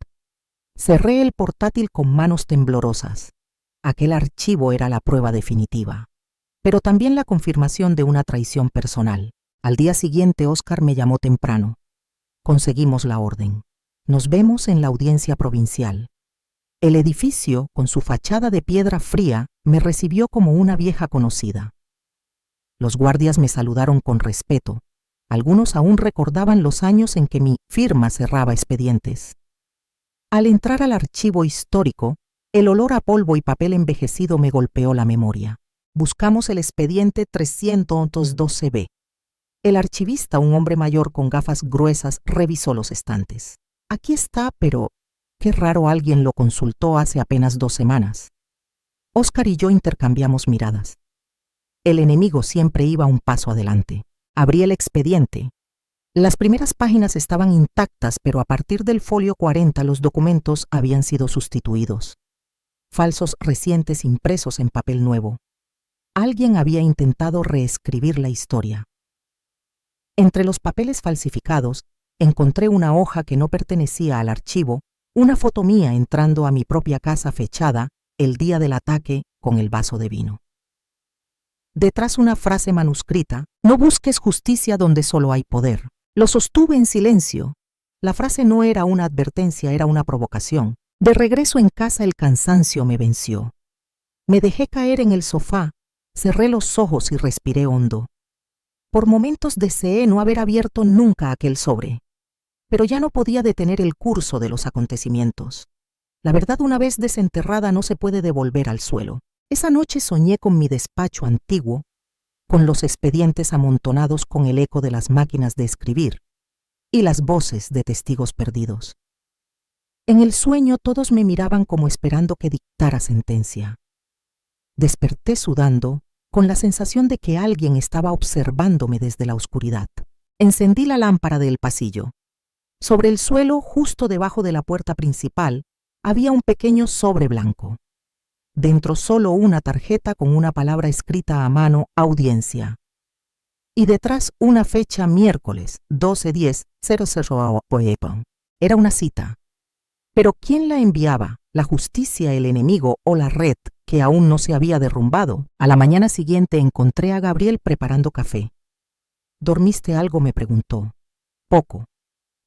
Cerré el portátil con manos temblorosas. Aquel archivo era la prueba definitiva, pero también la confirmación de una traición personal. Al día siguiente, Óscar me llamó temprano. Conseguimos la orden. Nos vemos en la Audiencia Provincial. El edificio, con su fachada de piedra fría, me recibió como una vieja conocida. Los guardias me saludaron con respeto. Algunos aún recordaban los años en que mi firma cerraba expedientes. Al entrar al archivo histórico, el olor a polvo y papel envejecido me golpeó la memoria. Buscamos el expediente 312B. El archivista, un hombre mayor con gafas gruesas, revisó los estantes. Aquí está, pero qué raro, alguien lo consultó hace apenas 2 semanas. Óscar y yo intercambiamos miradas. El enemigo siempre iba un paso adelante. Abrí el expediente. Las primeras páginas estaban intactas, pero a partir del folio 40 los documentos habían sido sustituidos. Falsos recientes impresos en papel nuevo. Alguien había intentado reescribir la historia. Entre los papeles falsificados, encontré una hoja que no pertenecía al archivo, una foto mía entrando a mi propia casa fechada el día del ataque con el vaso de vino. Detrás una frase manuscrita: no busques justicia donde solo hay poder. Lo sostuve en silencio. La frase no era una advertencia, era una provocación. De regreso en casa el cansancio me venció. Me dejé caer en el sofá, cerré los ojos y respiré hondo. Por momentos deseé no haber abierto nunca aquel sobre, pero ya no podía detener el curso de los acontecimientos. La verdad, una vez desenterrada, no se puede devolver al suelo. Esa noche soñé con mi despacho antiguo, con los expedientes amontonados con el eco de las máquinas de escribir y las voces de testigos perdidos. En el sueño todos me miraban como esperando que dictara sentencia. Desperté sudando, con la sensación de que alguien estaba observándome desde la oscuridad. Encendí la lámpara del pasillo. Sobre el suelo, justo debajo de la puerta principal, había un pequeño sobre blanco. Dentro solo una tarjeta con una palabra escrita a mano: audiencia. Y detrás una fecha: miércoles 12/10/00. Era una cita. Pero ¿quién la enviaba? ¿La justicia, el enemigo o la red que aún no se había derrumbado? A la mañana siguiente encontré a Gabriel preparando café. ¿Dormiste algo?, me preguntó. Poco.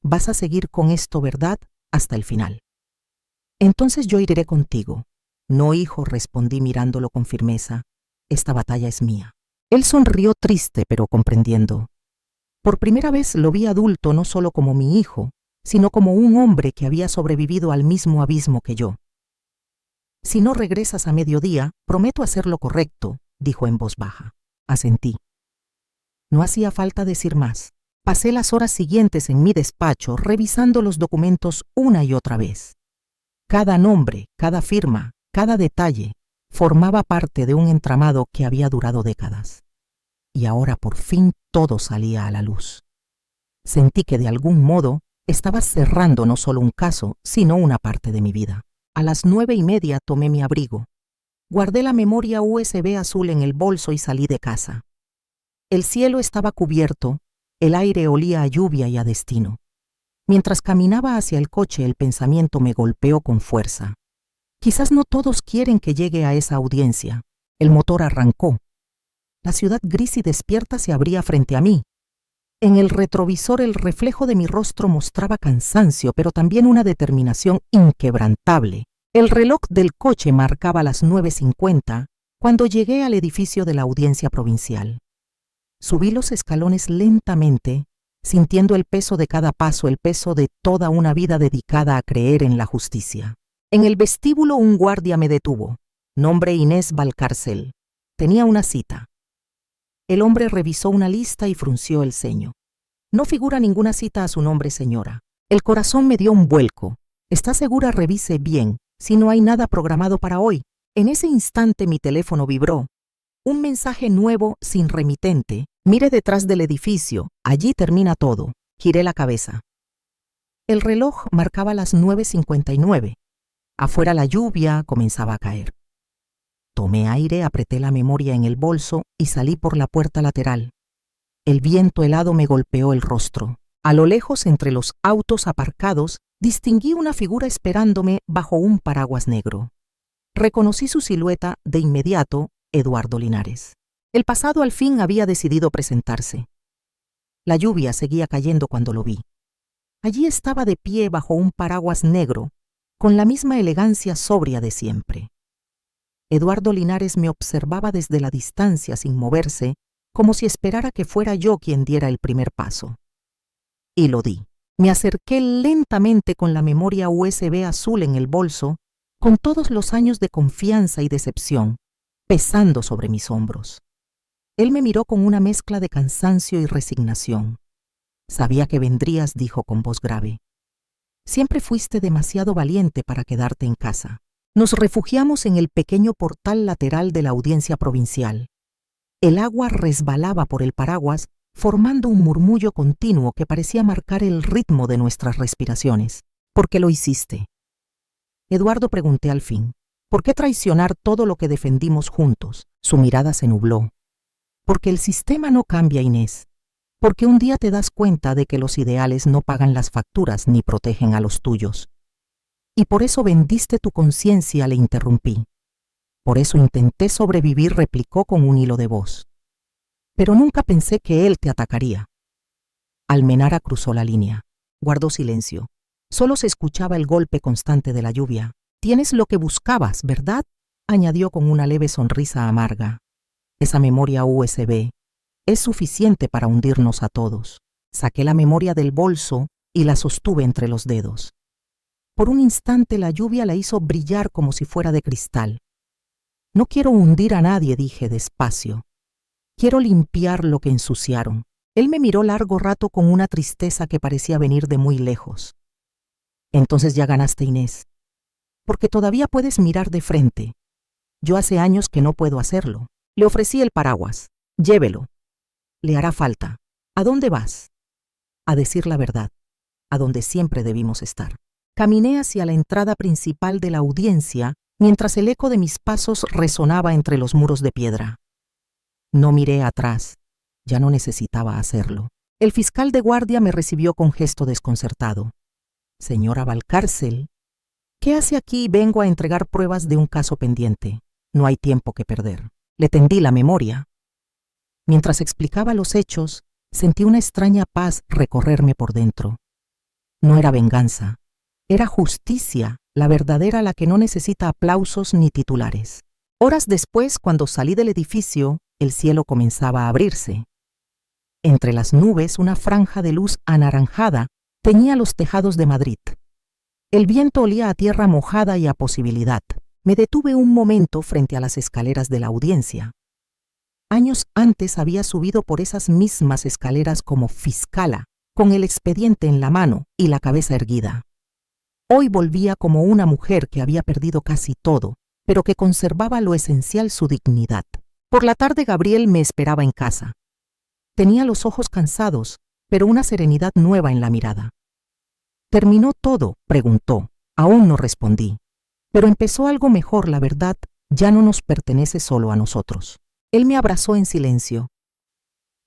Vas a seguir con esto, ¿verdad? Hasta el final. Entonces yo iré contigo. No, hijo, respondí mirándolo con firmeza. Esta batalla es mía. Él sonrió triste, pero comprendiendo. Por primera vez lo vi adulto, no solo como mi hijo, sino como un hombre que había sobrevivido al mismo abismo que yo. Si no regresas a mediodía, prometo hacer lo correcto, dijo en voz baja. Asentí. No hacía falta decir más. Pasé las horas siguientes en mi despacho revisando los documentos una y otra vez. Cada nombre, cada firma, cada detalle formaba parte de un entramado que había durado décadas. Y ahora por fin todo salía a la luz. Sentí que de algún modo estaba cerrando no solo un caso, sino una parte de mi vida. A las 9:30 tomé mi abrigo. Guardé la memoria USB azul en el bolso y salí de casa. El cielo estaba cubierto, el aire olía a lluvia y a destino. Mientras caminaba hacia el coche, el pensamiento me golpeó con fuerza. Quizás no todos quieren que llegue a esa audiencia. El motor arrancó. La ciudad gris y despierta se abría frente a mí. En el retrovisor el reflejo de mi rostro mostraba cansancio, pero también una determinación inquebrantable. El reloj del coche marcaba las 9:50 cuando llegué al edificio de la audiencia provincial. Subí los escalones lentamente, sintiendo el peso de cada paso, el peso de toda una vida dedicada a creer en la justicia. En el vestíbulo un guardia me detuvo. Nombre: Inés Valcárcel. Tenía una cita. El hombre revisó una lista y frunció el ceño. No figura ninguna cita a su nombre, señora. El corazón me dio un vuelco. ¿Está segura? Revise bien, si no hay nada programado para hoy. En ese instante mi teléfono vibró. Un mensaje nuevo, sin remitente. Mire detrás del edificio, allí termina todo. Giré la cabeza. El reloj marcaba las 9:59. Afuera la lluvia comenzaba a caer. Tomé aire, apreté la memoria en el bolso y salí por la puerta lateral. El viento helado me golpeó el rostro. A lo lejos, entre los autos aparcados, distinguí una figura esperándome bajo un paraguas negro. Reconocí su silueta de inmediato: Eduardo Linares. El pasado al fin había decidido presentarse. La lluvia seguía cayendo cuando lo vi. Allí estaba de pie bajo un paraguas negro, con la misma elegancia sobria de siempre. Eduardo Linares me observaba desde la distancia sin moverse, como si esperara que fuera yo quien diera el primer paso. Y lo di. Me acerqué lentamente con la memoria USB azul en el bolso, con todos los años de confianza y decepción pesando sobre mis hombros. Él me miró con una mezcla de cansancio y resignación. Sabía que vendrías, dijo con voz grave. Siempre fuiste demasiado valiente para quedarte en casa. Nos refugiamos en el pequeño portal lateral de la audiencia provincial. El agua resbalaba por el paraguas, formando un murmullo continuo que parecía marcar el ritmo de nuestras respiraciones. ¿Por qué lo hiciste? Eduardo, pregunté al fin. ¿Por qué traicionar todo lo que defendimos juntos? Su mirada se nubló. Porque el sistema no cambia, Inés. Porque un día te das cuenta de que los ideales no pagan las facturas ni protegen a los tuyos. Y por eso vendiste tu conciencia, le interrumpí. Por eso intenté sobrevivir, replicó con un hilo de voz. Pero nunca pensé que él te atacaría. Almenara cruzó la línea. Guardó silencio. Solo se escuchaba el golpe constante de la lluvia. Tienes lo que buscabas, ¿verdad?, añadió con una leve sonrisa amarga. Esa memoria USB es suficiente para hundirnos a todos. Saqué la memoria del bolso y la sostuve entre los dedos. Por un instante la lluvia la hizo brillar como si fuera de cristal. No quiero hundir a nadie, dije despacio. Quiero limpiar lo que ensuciaron. Él me miró largo rato con una tristeza que parecía venir de muy lejos. Entonces ya ganaste, Inés. Porque todavía puedes mirar de frente. Yo hace años que no puedo hacerlo. Le ofrecí el paraguas. Llévelo. Le hará falta. ¿A dónde vas? A decir la verdad, a donde siempre debimos estar. Caminé hacia la entrada principal de la audiencia mientras el eco de mis pasos resonaba entre los muros de piedra. No miré atrás. Ya no necesitaba hacerlo. El fiscal de guardia me recibió con gesto desconcertado. Señora Valcárcel, ¿qué hace aquí? Vengo a entregar pruebas de un caso pendiente. No hay tiempo que perder. Le tendí la memoria. Mientras explicaba los hechos, sentí una extraña paz recorrerme por dentro. No era venganza, era justicia, la verdadera, la que no necesita aplausos ni titulares. Horas después, cuando salí del edificio, el cielo comenzaba a abrirse. Entre las nubes, una franja de luz anaranjada teñía los tejados de Madrid. El viento olía a tierra mojada y a posibilidad. Me detuve un momento frente a las escaleras de la audiencia. Años antes había subido por esas mismas escaleras como fiscala, con el expediente en la mano y la cabeza erguida. Hoy volvía como una mujer que había perdido casi todo, pero que conservaba lo esencial, su dignidad. Por la tarde Gabriel me esperaba en casa. Tenía los ojos cansados, pero una serenidad nueva en la mirada. ¿Terminó todo?, preguntó. Aún no respondí. Pero empezó algo mejor, la verdad, ya no nos pertenece solo a nosotros. Él me abrazó en silencio.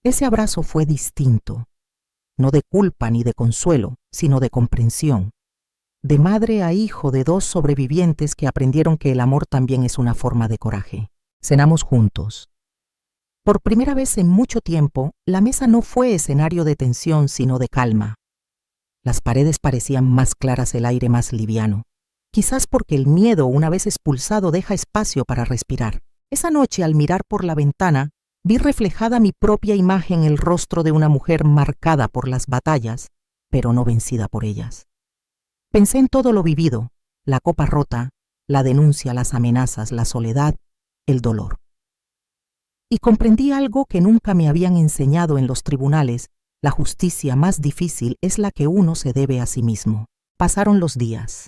Ese abrazo fue distinto, no de culpa ni de consuelo, sino de comprensión. De madre a hijo de dos sobrevivientes que aprendieron que el amor también es una forma de coraje. Cenamos juntos. Por primera vez en mucho tiempo, la mesa no fue escenario de tensión, sino de calma. Las paredes parecían más claras, el aire más liviano. Quizás porque el miedo, una vez expulsado, deja espacio para respirar. Esa noche, al mirar por la ventana, vi reflejada mi propia imagen, el rostro de una mujer marcada por las batallas, pero no vencida por ellas. Pensé en todo lo vivido, la copa rota, la denuncia, las amenazas, la soledad, el dolor. Y comprendí algo que nunca me habían enseñado en los tribunales: la justicia más difícil es la que uno se debe a sí mismo. Pasaron los días.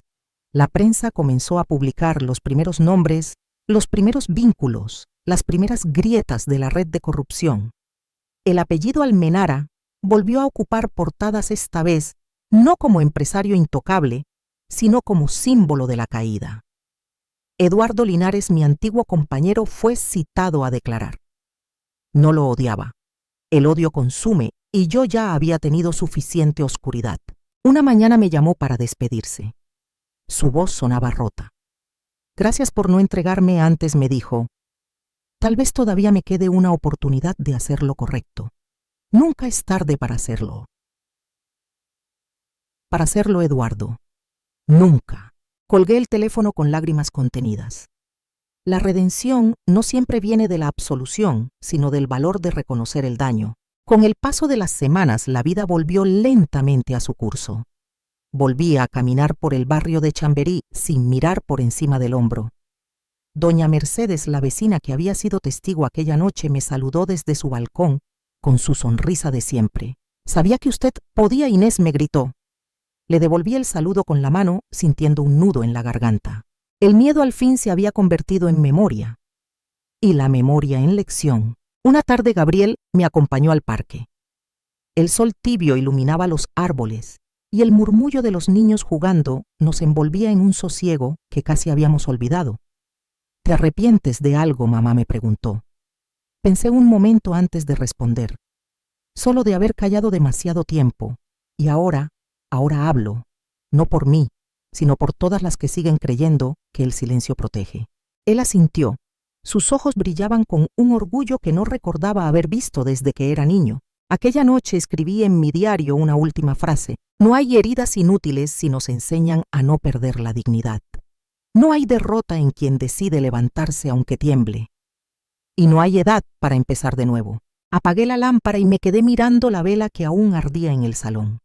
La prensa comenzó a publicar los primeros nombres, los primeros vínculos, las primeras grietas de la red de corrupción. El apellido Almenara volvió a ocupar portadas, esta vez no como empresario intocable, sino como símbolo de la caída. Eduardo Linares, mi antiguo compañero, fue citado a declarar. No lo odiaba. El odio consume y yo ya había tenido suficiente oscuridad. Una mañana me llamó para despedirse. Su voz sonaba rota. Gracias por no entregarme antes, me dijo. Tal vez todavía me quede una oportunidad de hacer lo correcto. Nunca es tarde para hacerlo. Para hacerlo, Eduardo. Nunca. Colgué el teléfono con lágrimas contenidas. La redención no siempre viene de la absolución, sino del valor de reconocer el daño. Con el paso de las semanas, la vida volvió lentamente a su curso. Volví a caminar por el barrio de Chamberí sin mirar por encima del hombro. Doña Mercedes, la vecina que había sido testigo aquella noche, me saludó desde su balcón con su sonrisa de siempre. «Sabía que usted podía, Inés», me gritó. Le devolví el saludo con la mano, sintiendo un nudo en la garganta. El miedo al fin se había convertido en memoria. Y la memoria en lección. Una tarde Gabriel me acompañó al parque. El sol tibio iluminaba los árboles y el murmullo de los niños jugando nos envolvía en un sosiego que casi habíamos olvidado. «¿Te arrepientes de algo, mamá?», me preguntó. Pensé un momento antes de responder. solo de haber callado demasiado tiempo. Y ahora hablo, no por mí, sino por todas las que siguen creyendo que el silencio protege. Él asintió. Sus ojos brillaban con un orgullo que no recordaba haber visto desde que era niño. Aquella noche escribí en mi diario una última frase. No hay heridas inútiles si nos enseñan a no perder la dignidad. No hay derrota en quien decide levantarse aunque tiemble. Y no hay edad para empezar de nuevo. Apagué la lámpara y me quedé mirando la vela que aún ardía en el salón.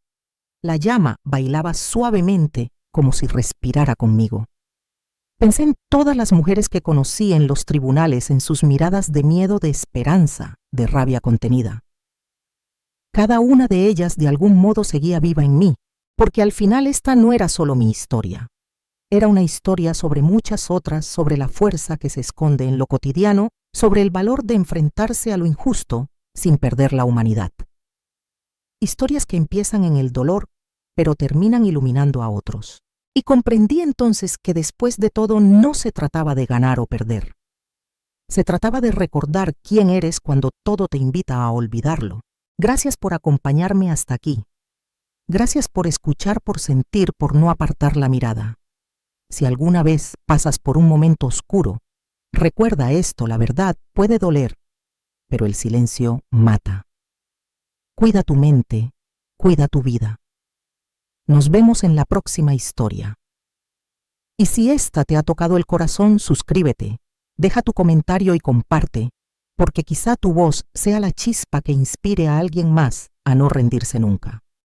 La llama bailaba suavemente como si respirara conmigo. Pensé en todas las mujeres que conocí en los tribunales, en sus miradas de miedo, de esperanza, de rabia contenida. Cada una de ellas de algún modo seguía viva en mí, porque al final esta no era solo mi historia. Era una historia sobre muchas otras, sobre la fuerza que se esconde en lo cotidiano, sobre el valor de enfrentarse a lo injusto sin perder la humanidad. Historias que empiezan en el dolor, pero terminan iluminando a otros. Y comprendí entonces que después de todo no se trataba de ganar o perder. Se trataba de recordar quién eres cuando todo te invita a olvidarlo. Gracias por acompañarme hasta aquí. Gracias por escuchar, por sentir, por no apartar la mirada. Si alguna vez pasas por un momento oscuro, recuerda esto: la verdad puede doler, pero el silencio mata. Cuida tu mente, cuida tu vida. Nos vemos en la próxima historia. Y si esta te ha tocado el corazón, suscríbete, deja tu comentario y comparte, porque quizá tu voz sea la chispa que inspire a alguien más a no rendirse nunca.